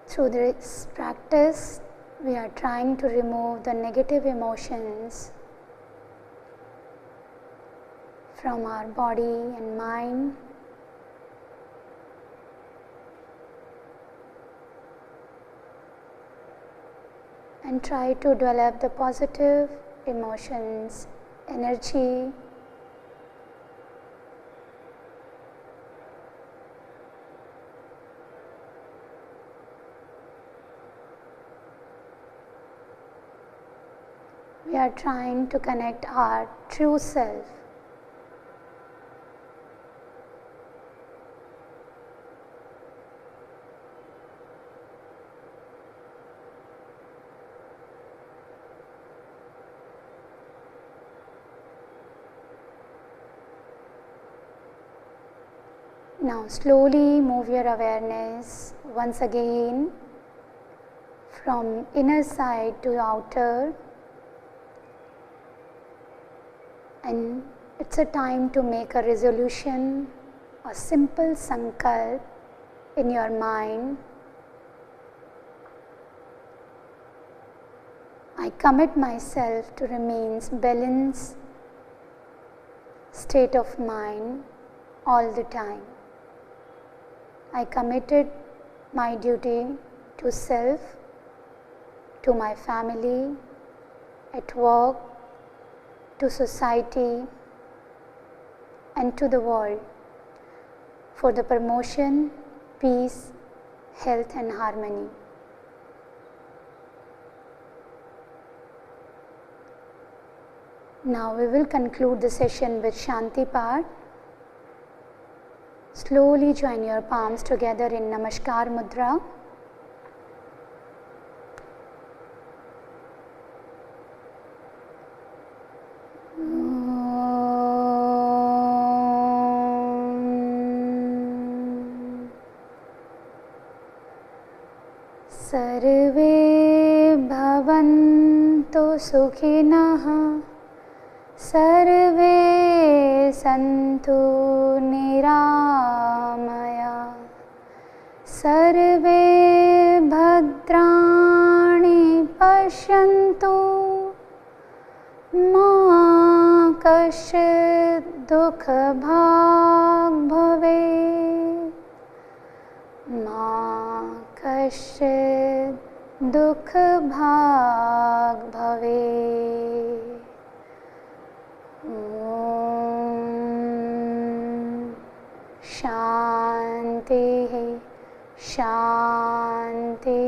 Through this practice, we are trying to remove the negative emotions from our body and mind. And try to develop the positive emotions, energy. We are trying to connect our true self. Now slowly move your awareness once again from inner side to outer, and it's a time to make a resolution, a simple sankalp in your mind. I commit myself to remain balanced state of mind all the time. I committed my duty to self, to my family, at work, to society and to the world for the promotion, peace, health and harmony. Now we will conclude the session with Shanti part. Slowly join your palms together in Namaskar Mudra. Sarve bhavantu sukhinah, sarve santu niramaya, sarve bhadrani pashyantu, ma kaschid dukha bhag bhave, ma kaschid dukha bhag bhave. Shanti, Shanti,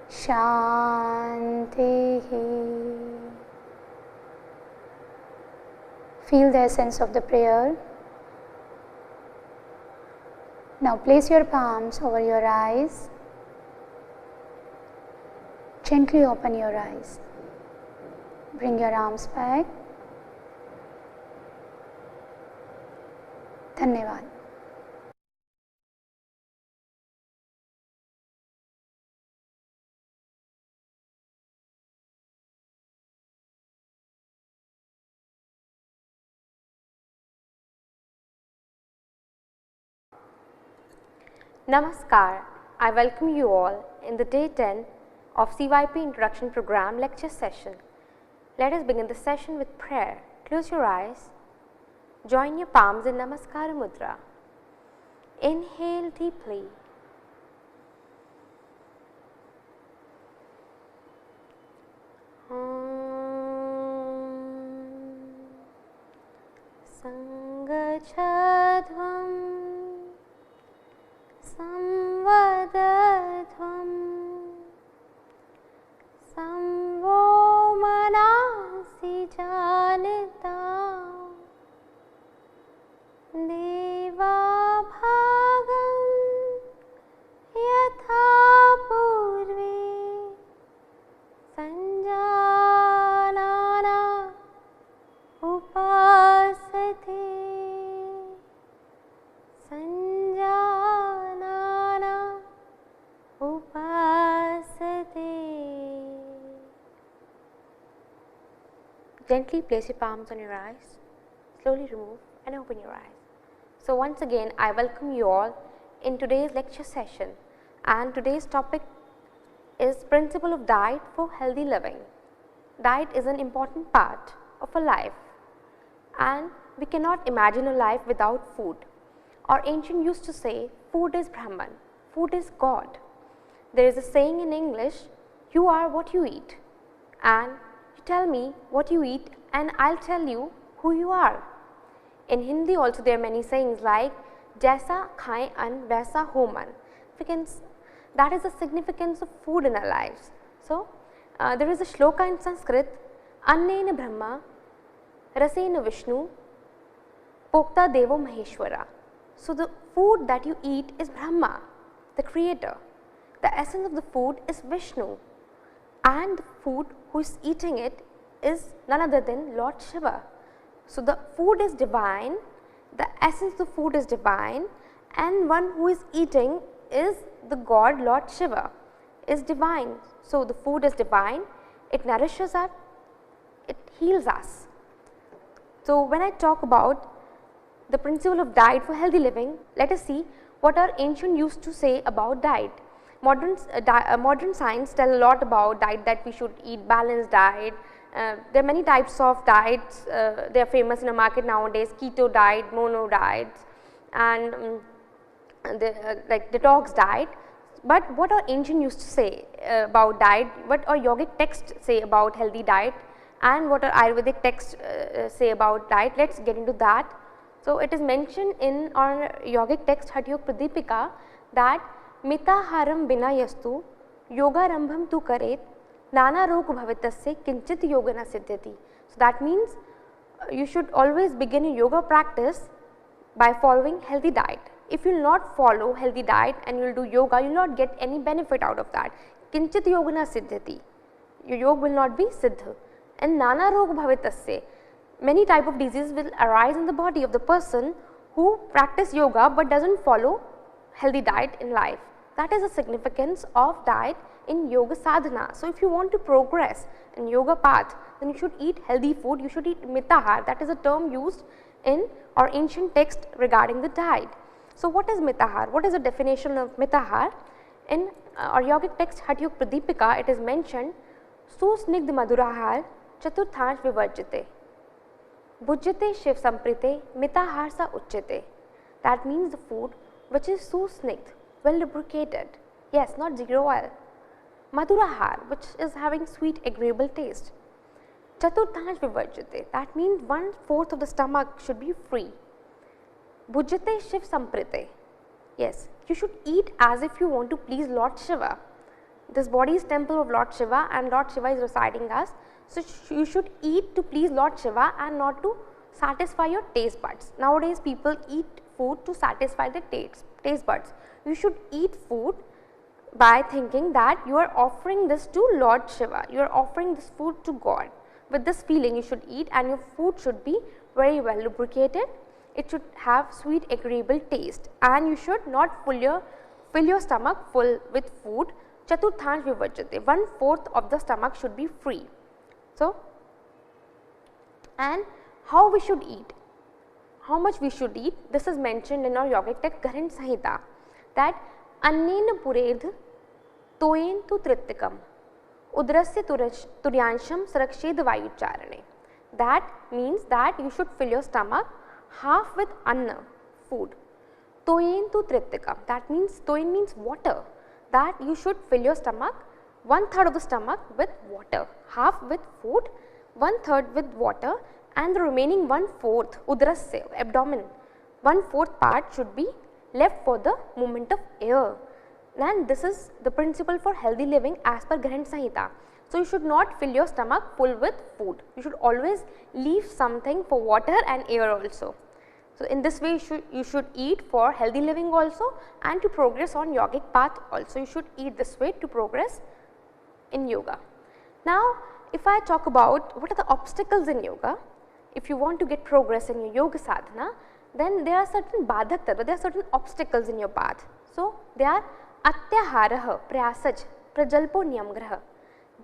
Shanti. Feel the essence of the prayer. Now place your palms over your eyes. Gently open your eyes. Bring your arms back. धन्यवाद. Namaskar. I welcome you all in the day 10 of CYP Introduction Program lecture session. Let us begin the session with prayer. Close your eyes. Join your palms in Namaskar Mudra. Inhale deeply. Sangachadvam samvadadvam samvo manasi janita deva bhagam yatha purve sanjanana upasate sanjanana upasate. Gently place your palms on your eyes. Slowly remove and open your eyes. So once again I welcome you all in today's lecture session, and today's topic is principle of diet for healthy living. Diet is an important part of a life, and we cannot imagine a life without food. Our ancient used to say food is Brahman, food is God. There is a saying in English, you are what you eat, and you tell me what you eat and I will tell you who you are. In Hindi also there are many sayings like Jaisa khaye an vaisa ho man. That is the significance of food in our lives. So there is a shloka in Sanskrit, Annena Brahma, Rasena Vishnu, Pokta Devo Maheshwara. So the food that you eat is Brahma, the creator. The essence of the food is Vishnu, and the food who is eating it is none other than Lord Shiva. So the food is divine, the essence of the food is divine, and one who is eating is the god Lord Shiva, is divine. So, the food is divine, it nourishes us, it heals us. So, when I talk about the principle of diet for healthy living, let us see what our ancient used to say about diet. Modern science tell a lot about diet, that we should eat balanced diet. There are many types of diets, they are famous in the market nowadays, keto diet, mono diets, and like detox diet. But what our ancient used to say about diet, what our yogic texts say about healthy diet, and what our Ayurvedic texts say about diet, let us get into that. So, it is mentioned in our yogic text Hatha Yoga Pradipika that mitaharam bina yastu yogarambham tu karet nana rog bhavitasya kinchit yogana siddhyati. So, that means you should always begin your yoga practice by following healthy diet. If you will not follow healthy diet and you will do yoga, you will not get any benefit out of that. Kinchit yogana siddhyati, your yoga will not be siddha. And nana rog bhavitasya, many type of diseases will arise in the body of the person who practice yoga but does not follow healthy diet in life. That is the significance of diet in yoga sadhana. So, if you want to progress in yoga path, then you should eat healthy food, you should eat mitahar, that is a term used in our ancient text regarding the diet. So, what is mitahar? What is the definition of mitahar? In our yogic text Hatha Yoga Pradipika, it is mentioned susnigdh madhurahar chaturthansh vivarjite bhujyate shiv samprite mitahar sa uchyate. That means the food which is susnigdh, well lubricated, yes, not zero oil. Madhurahar, which is having sweet agreeable taste. Chaturthansh vivarjate, that means 1/4 of the stomach should be free. Bhujyate shiv samprite, yes, you should eat as if you want to please Lord Shiva. This body is temple of Lord Shiva and Lord Shiva is residing us. So, you should eat to please Lord Shiva and not to satisfy your taste buds. Nowadays people eat food to satisfy their taste buds. You should eat food by thinking that you are offering this to Lord Shiva, you are offering this food to God. With this feeling you should eat, and your food should be very well lubricated, it should have sweet agreeable taste, and you should not fill your stomach full with food. Chaturthansh vivarjate, 1/4 of the stomach should be free. So, and how we should eat, how much we should eat, this is mentioned in our yogic text Garhina Samhita, that annena puredh toyen tu trittikam udrasya turyansham sarakshed vayucharane. That means that you should fill your stomach half with anna, food, toyen tu trittikam, that means toyen means water, that you should fill your stomach 1/3 of the stomach with water, half with food, 1/3 with water, and the remaining 1/4 udrasya, abdomen, 1/4 part should be left for the movement of air. And this is the principle for healthy living as per Garhina Samhita. So, you should not fill your stomach full with food, you should always leave something for water and air also. So, in this way you should eat for healthy living also, and to progress on yogic path also, you should eat this way to progress in yoga. Now, if I talk about what are the obstacles in yoga, if you want to get progress in your yoga sadhana, then there are certain badhak tattva, there are certain obstacles in your path. So, they are atyaharaha prayasaj prajalpo niyamgraha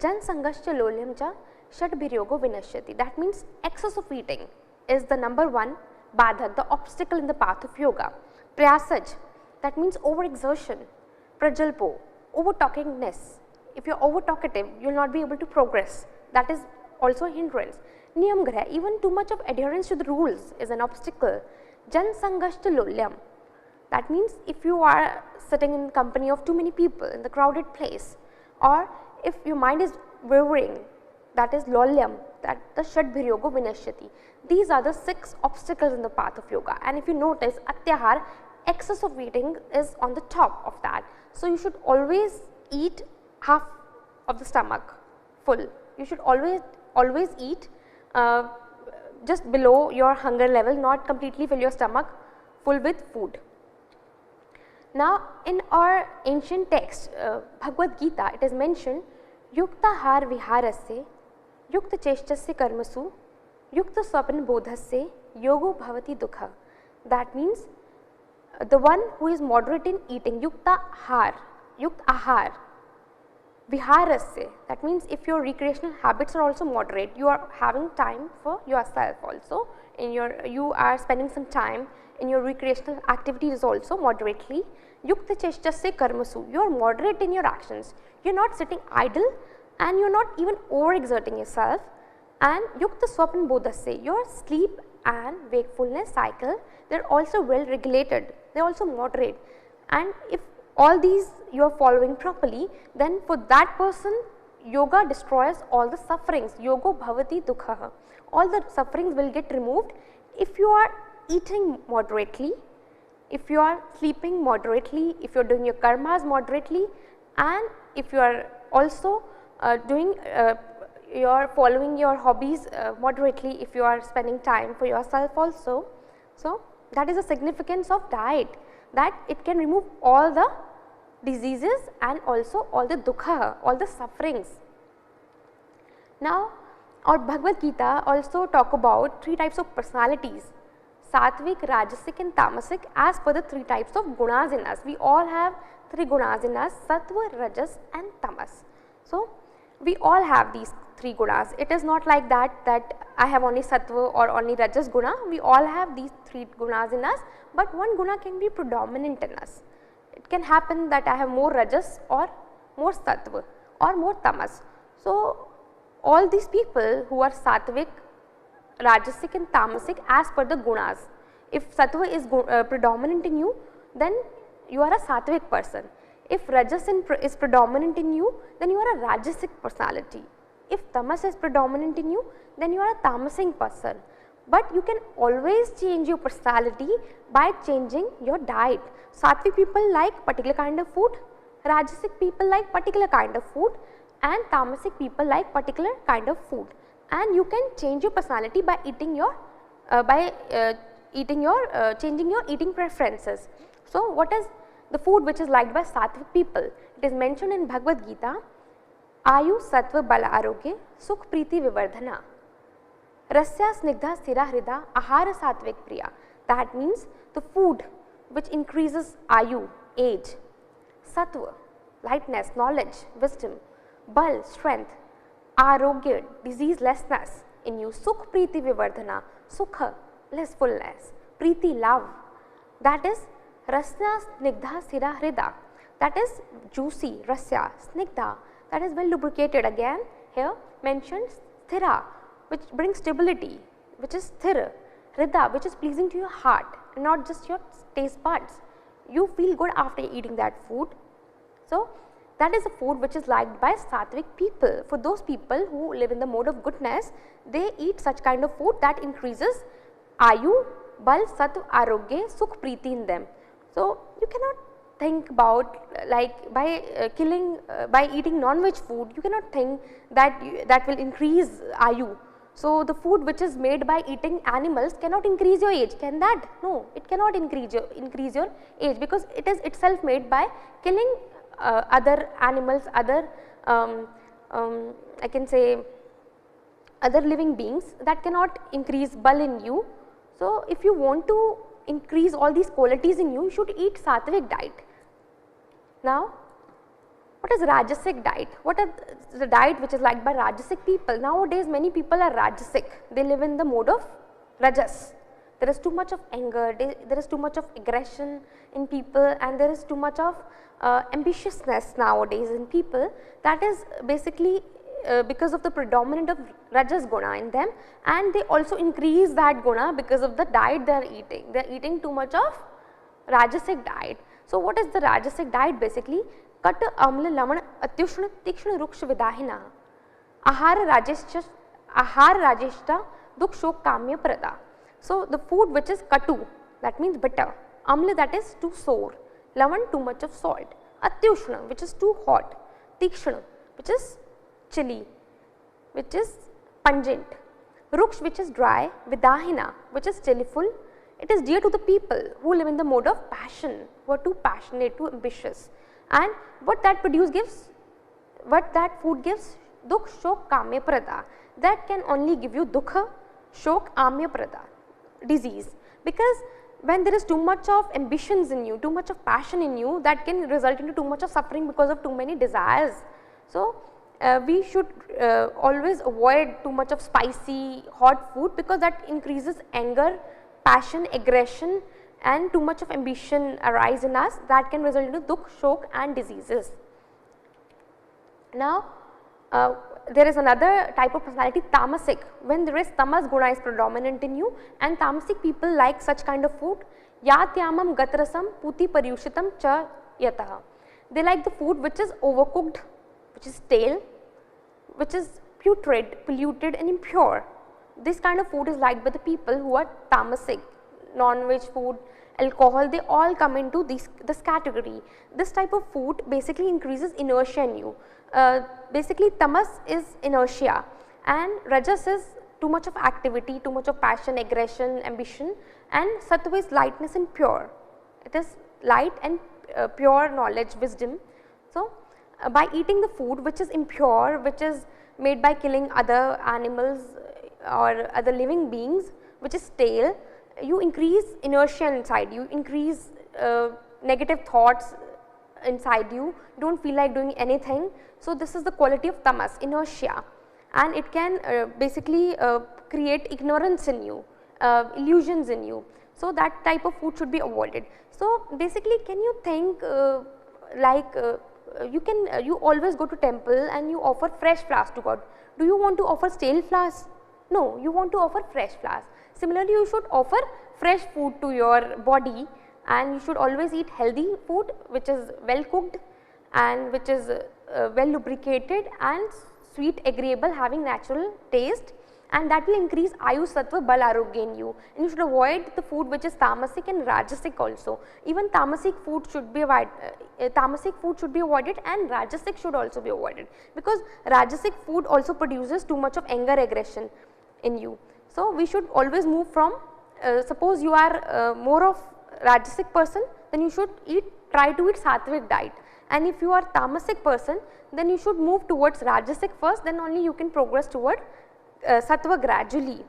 jan sangascha lolyam cha shadbhiryogo vinashyati. That means excess of eating is the number one badhak, the obstacle in the path of yoga. Prayasaj, that means overexertion. Prajalpo, over talkingness. If you are over talkative, you will not be able to progress, that is also a hindrance. Niyamgraha, even too much of adherence to the rules is an obstacle. Jan sangashta lolyam, that means if you are sitting in company of too many people in the crowded place, or if your mind is wavering, that is lolyam, that the shadbhiryogo vinashyati. These are the 6 obstacles in the path of yoga, and if you notice atyahar, excess of eating is on the top of that. So, you should always eat half of the stomach full, you should always eat just below your hunger level, not completely fill your stomach full with food. Now, in our ancient text Bhagavad Gita, it is mentioned yukta har viharasya yukta cheshtasya karmasu yukta swapna bodhasya yogo bhavati dukha. that means the one who is moderate in eating, yukta ahar, viharasya, that means if your recreational habits are also moderate, you are having time for yourself also, you are spending some time in your recreational activities also moderately. Yukta cheshtasya karmasu, you are moderate in your actions, you are not sitting idle and you are not even overexerting yourself. And yukta swapna bodhasya, your sleep and wakefulness cycle, they are also well regulated, they are also moderate, and if all these you are following properly, then for that person yoga destroys all the sufferings, yogo bhavati dukha, all the sufferings will get removed if you are eating moderately, if you are sleeping moderately, if you are doing your karmas moderately, and if you are also you are following your hobbies moderately, if you are spending time for yourself also. So, that is the significance of diet, that it can remove all the diseases and also all the dukha, all the sufferings. Now, our Bhagavad Gita also talk about 3 types of personalities, Satvik, Rajasic and Tamasic, as per the 3 types of gunas in us. We all have 3 gunas in us, Sattva, Rajas and Tamas. So, we all have these 3 gunas. It is not like that I have only Sattva or only Rajas guna. We all have these 3 gunas in us, but one guna can be predominant in us. It can happen that I have more Rajas or more Sattva or more Tamas. So, all these people who are Sattvic, Rajasic and Tamasic as per the gunas. If Sattva is predominant in you, then you are a Sattvic person. If Rajas is predominant in you, then you are a Rajasic personality. If Tamas is predominant in you, then you are a Tamasic person. But you can always change your personality by changing your diet. Sattvic people like particular kind of food, Rajasic people like particular kind of food, and Tamasic people like particular kind of food. And you can change your personality by eating your changing your eating preferences. So, what is the food which is liked by Sattvic people? It is mentioned in Bhagavad Gita, Ayu Sattva Bala Arogya Sukh Priti Vivardhana Rasya Snigdha Sthira Hrida Ahara Satvik Priya. That means the food which increases Ayu, age, Sattva, lightness, knowledge, wisdom, Bal, strength, Arogya, diseaselessness in you, Sukh Priti Vivardhana, Sukha, blissfulness, Priti, love, that is Rasya Snigdha Sthira Hrida, that is juicy, Rasya, Snigdha, that is well lubricated. Again here mentioned Sthira, which brings stability, which is Sthira, Hrida, which is pleasing to your heart, not just your taste buds. You feel good after eating that food. So, that is a food which is liked by Sattvic people. For those people who live in the mode of goodness, they eat such kind of food that increases Ayu, Bal, Sattva, Arogya, Sukh, Priti in them. So, you cannot think about like by eating non-veg food, you cannot think that will increase Ayu. So, the food which is made by eating animals cannot increase your age, can that? No, it cannot increase your age, because it is itself made by killing other animals, other I can say other living beings, that cannot increase Bal in you. So, if you want to increase all these qualities in you, you should eat Sattvic diet. Now, what is Rajasic diet? What is the diet which is liked by Rajasic people? Nowadays many people are Rajasic, they live in the mode of Rajas. There is too much of anger, there is too much of aggression in people, and there is too much of ambitiousness nowadays in people. That is basically because of the predominant of Rajas guna in them, and they also increase that guna because of the diet they are eating. They are eating too much of Rajasic diet. So, what is the Rajasic diet basically? Kata amla lamana atyushna tikshna ruksha vidahina ahara rajeshta dukh shok kamya prada. So, the food which is katu, that means bitter, amla, that is too sour, lavan, too much of salt, atyushna, which is too hot, tikshna, which is chilly, which is pungent, ruksh, which is dry, vidahina, which is chillyful. It is dear to the people who live in the mode of passion, who are too passionate, too ambitious, and what that food gives, dukh shok kamya prada, that can only give you dukha, shok, amya prada, disease, because when there is too much of ambitions in you, too much of passion in you, that can result into too much of suffering because of too many desires. So, we should always avoid too much of spicy hot food, because that increases anger, passion, aggression, and too much of ambition arise in us, that can result into dukh, shok and diseases. Now, there is another type of personality, tamasic, when there is tamas guna is predominant in you, and tamasic people like such kind of food, yatyamam gatrasam puti paryushitam cha yatah. They like the food which is overcooked, which is stale, which is putrid, polluted and impure. This kind of food is liked by the people who are tamasic. Non-veg food, alcohol, they all come into this category. This type of food basically increases inertia in you. Basically tamas is inertia and rajas is too much of activity, too much of passion, aggression, ambition, and sattva is lightness and pure. It is light and pure knowledge, wisdom. So, by eating the food which is impure, which is made by killing other animals or other living beings, which is stale, you increase inertia inside you, increase negative thoughts inside you, do not feel like doing anything. So, this is the quality of tamas, inertia, and it can basically create ignorance in you, illusions in you. So, that type of food should be avoided. So, basically can you think you always go to temple and you offer fresh flowers to God. Do you want to offer stale flowers? No, you want to offer fresh flowers. Similarly, you should offer fresh food to your body, and you should always eat healthy food which is well cooked and which is well lubricated and sweet, agreeable, having natural taste, and that will increase ayu, sattva, bal, arogya in you. And you should avoid the food which is tamasic and rajasic also. Even tamasic food should be avoided, and rajasic should also be avoided, because rajasic food also produces too much of anger, aggression in you. So, we should always move from, suppose you are more of rajasic person, then you should try to eat sattvic diet, and if you are tamasic person, then you should move towards rajasic first, then only you can progress toward sattva gradually.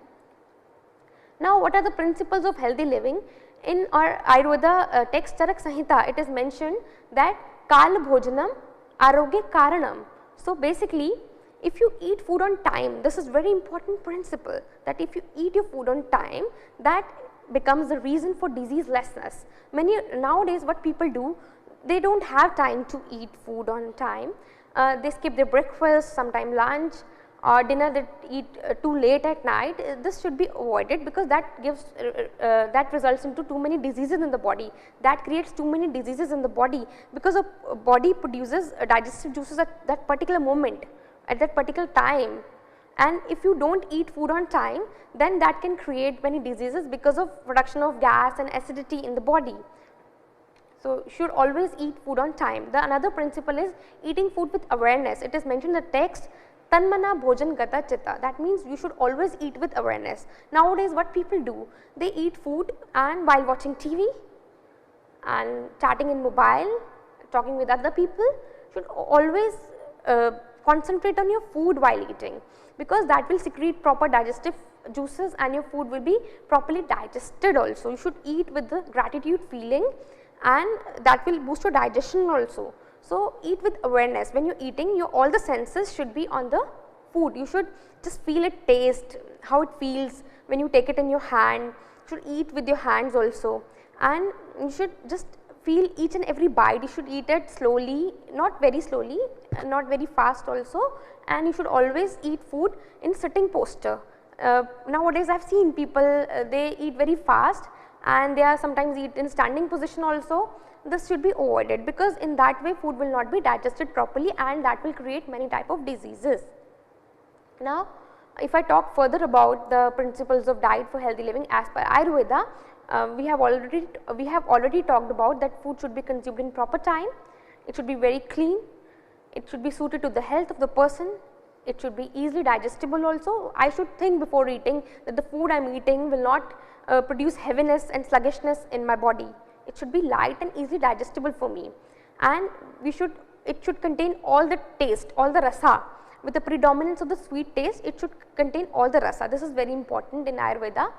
Now, what are the principles of healthy living? In our Ayurveda text Charak Samhita, it is mentioned that kal bhojanam arogya karanam. So, basically if you eat food on time, this is very important principle, that if you eat your food on time, that becomes the reason for diseaselessness. Nowadays what people do, they do not have time to eat food on time, they skip their breakfast, sometime lunch or dinner, they eat too late at night. This should be avoided, because that gives that results into too many diseases in the body, that creates too many diseases in the body, because the body produces digestive juices at that particular moment, at that particular time, and if you do not eat food on time, then that can create many diseases because of production of gas and acidity in the body. So, should always eat food on time. The another principle is eating food with awareness. It is mentioned in the text, tanmana bhojan gata chitta, that means you should always eat with awareness. Nowadays what people do, they eat food and while watching TV and chatting in mobile, talking with other people, should always concentrate on your food while eating, because that will secrete proper digestive juices and your food will be properly digested also. You should eat with the gratitude feeling, and that will boost your digestion also. So, eat with awareness. When you are eating, all the senses should be on the food. You should just feel it, taste how it feels when you take it in your hand. You should eat with your hands also, and you should just feel each and every bite. You should eat it slowly, not very slowly, not very fast also, and you should always eat food in sitting posture. Nowadays I have seen people, they eat very fast and they are sometimes eat in standing position also. This should be avoided, because in that way food will not be digested properly and that will create many type of diseases. Now, if I talk further about the principles of diet for healthy living as per Ayurveda, we have already talked about that food should be consumed in proper time, it should be very clean, it should be suited to the health of the person, it should be easily digestible also. I should think before eating that the food I am eating will not produce heaviness and sluggishness in my body. It should be light and easily digestible for me, and it should contain all the taste, all the rasa. With the predominance of the sweet taste, it should contain all the rasa. This is very important in Ayurveda.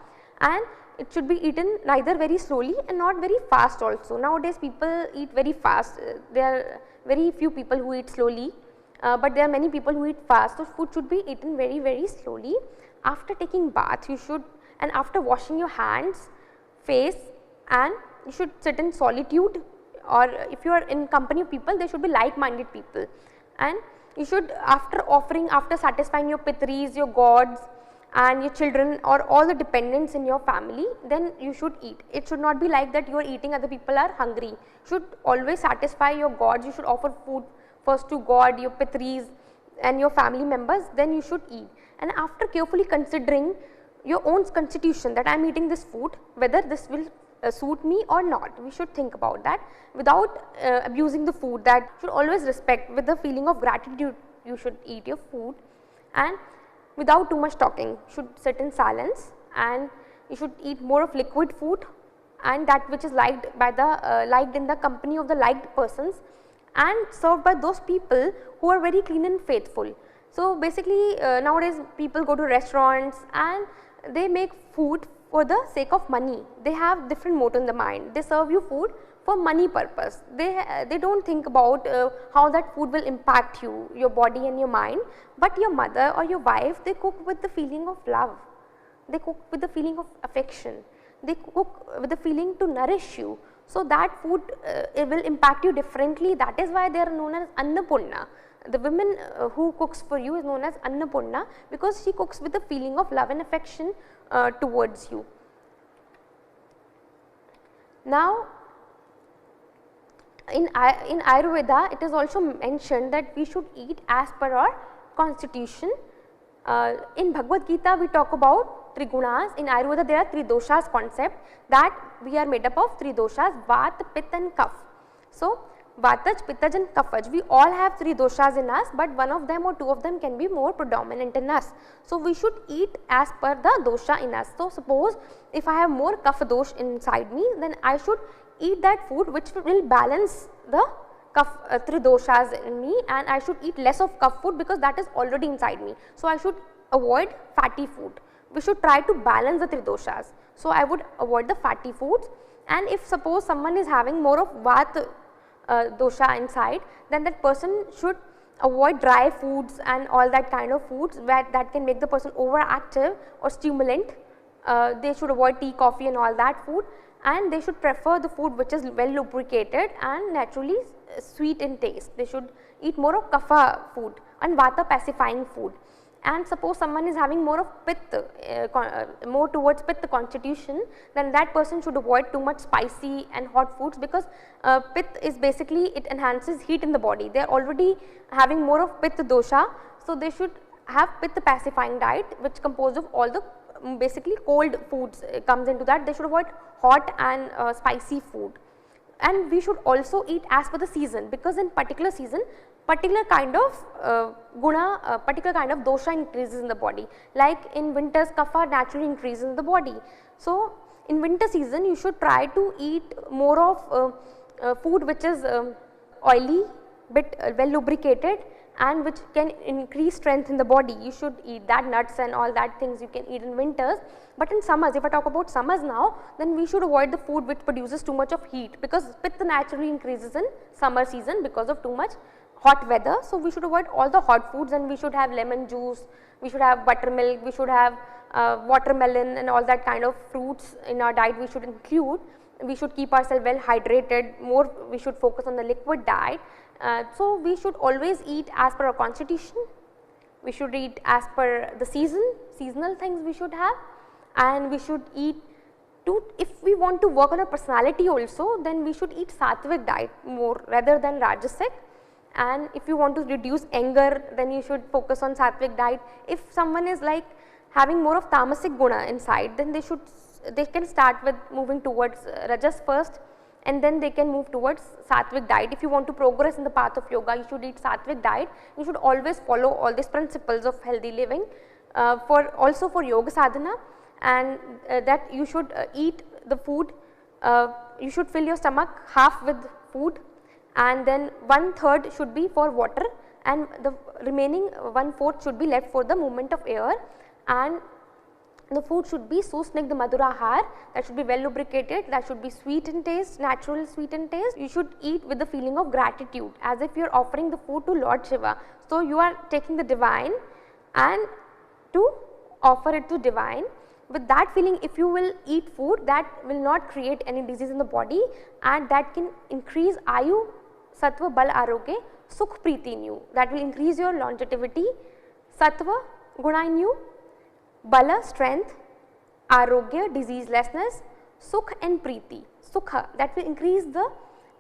and it should be eaten neither very slowly and not very fast also. Nowadays people eat very fast, there are very few people who eat slowly, but there are many people who eat fast. So, food should be eaten very slowly. After taking bath you should, and after washing your hands, face, and you should sit in solitude, or if you are in company of people, they should be like minded people, and you should, after satisfying your pitris, your gods and your children or all the dependents in your family, then you should eat. It should not be like that you are eating, other people are hungry. You should always satisfy your gods, you should offer food first to God, your pitris and your family members, then you should eat. And after carefully considering your own constitution, that I am eating this food, whether this will suit me or not, we should think about that without abusing the food. That should always respect, with the feeling of gratitude you should eat your food, and without too much talking, should sit in silence, and you should eat more of liquid food and that which is liked by the liked in the company of the liked persons, and served by those people who are very clean and faithful. So, basically nowadays people go to restaurants and they make food for the sake of money. They have different motive in the mind, they serve you food for money purpose. They do not think about how that food will impact you, your body and your mind, but your mother or your wife, they cook with the feeling of love, they cook with the feeling of affection, they cook with the feeling to nourish you. So, that food it will impact you differently. That is why they are known as Annapurna. The woman who cooks for you is known as Annapurna, because she cooks with the feeling of love and affection towards you. Now, in Ayurveda, it is also mentioned that we should eat as per our constitution. In Bhagavad Gita, we talk about Trigunas. In Ayurveda, there are 3 doshas concept, that we are made up of 3 doshas, Vata, Pitta and Kapha. So, Vataj, Pittaj and Kaphaj, we all have 3 doshas in us, but one of them or 2 of them can be more predominant in us. So, we should eat as per the dosha in us. So, suppose if I have more Kapha dosh inside me, then I should eat that food which will balance the 3 doshas in me, and I should eat less of Kapha food because that is already inside me. So, I should avoid fatty food. We should try to balance the 3 doshas. So, I would avoid the fatty foods, and if suppose someone is having more of Vata dosha inside, then that person should avoid dry foods and all that kind of foods that can make the person overactive or stimulant. They should avoid tea, coffee and all that food, and they should prefer the food which is well lubricated and naturally sweet in taste. They should eat more of Kapha food and Vata pacifying food. And suppose someone is having more of Pitta, more towards Pitta constitution, then that person should avoid too much spicy and hot foods, because Pitta is basically, it enhances heat in the body. They are already having more of Pitta dosha, so they should have Pitta pacifying diet, which composed of all the basically cold foods comes into that. They should avoid hot and spicy food. And we should also eat as per the season, because in particular season, particular kind of guna, particular kind of dosha increases in the body. Like in winters, Kapha naturally increases in the body. So, in winter season you should try to eat more of food which is oily, bit well lubricated, and which can increase strength in the body. You should eat that, nuts and all that things you can eat in winters. But in summers, if I talk about summers now, then we should avoid the food which produces too much of heat, because Pitta naturally increases in summer season because of too much hot weather. So, we should avoid all the hot foods, and we should have lemon juice, we should have buttermilk, we should have watermelon and all that kind of fruits in our diet we should include. We should keep ourselves well hydrated, more we should focus on the liquid diet. So, we should always eat as per our constitution, we should eat as per the seasonal things we should have, and we should eat if we want to work on our personality also, then we should eat sattvic diet more rather than rajasic. And if you want to reduce anger, then you should focus on sattvic diet. If someone is like having more of tamasic guna inside, then they can start with moving towards rajas first, and then they can move towards sattvic diet. If you want to progress in the path of yoga, you should eat sattvic diet. You should always follow all these principles of healthy living also for yoga sadhana, and that you should eat the food, you should fill your stomach half with food, and then 1/3 should be for water, and the remaining 1/4 should be left for the movement of air. And The food should be susnigdha madhurahar, that should be well lubricated, that should be sweet in taste, natural sweet in taste. You should eat with the feeling of gratitude, as if you are offering the food to Lord Shiva. So, you are taking the divine and to offer it to divine. With that feeling, if you will eat food, that will not create any disease in the body, and that can increase ayu, sattva, bal, arogya, sukh, preeti in you, that will increase your longevity, sattva, guna in you, bala, strength, arogya, diseaselessness, sukh and preeti, sukha, that will increase the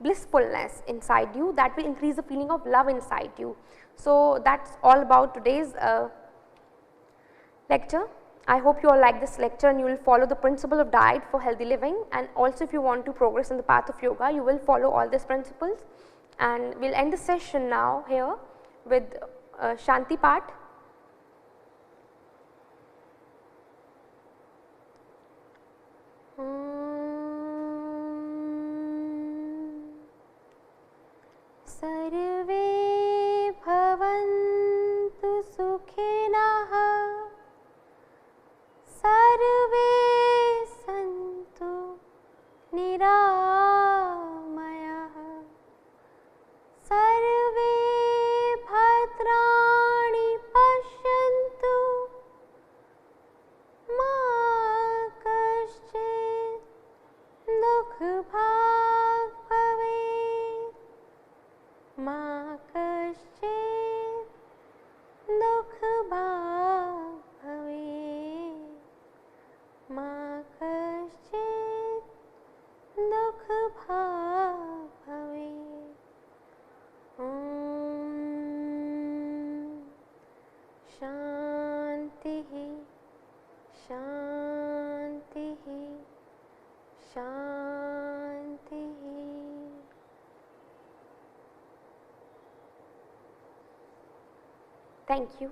blissfulness inside you, that will increase the feeling of love inside you. So, that is all about today's lecture. I hope you all like this lecture and you will follow the principle of diet for healthy living, and also if you want to progress in the path of yoga, you will follow all these principles. And we will end the session now here with Shanti Path. सर्वे भवन्तु सुखिनः सर्वे सन्तु निरामयाः सर्वे भद्राणि पश्यन्तु मा कश्चित् दुःखभाग् भवेत् मा कश्चित् दुःखभाग् भवेत् मा कश्चित् दुःखभाग् भवेत्। ॐ शान्तिः शान्तिः शान्तिः। Thank you.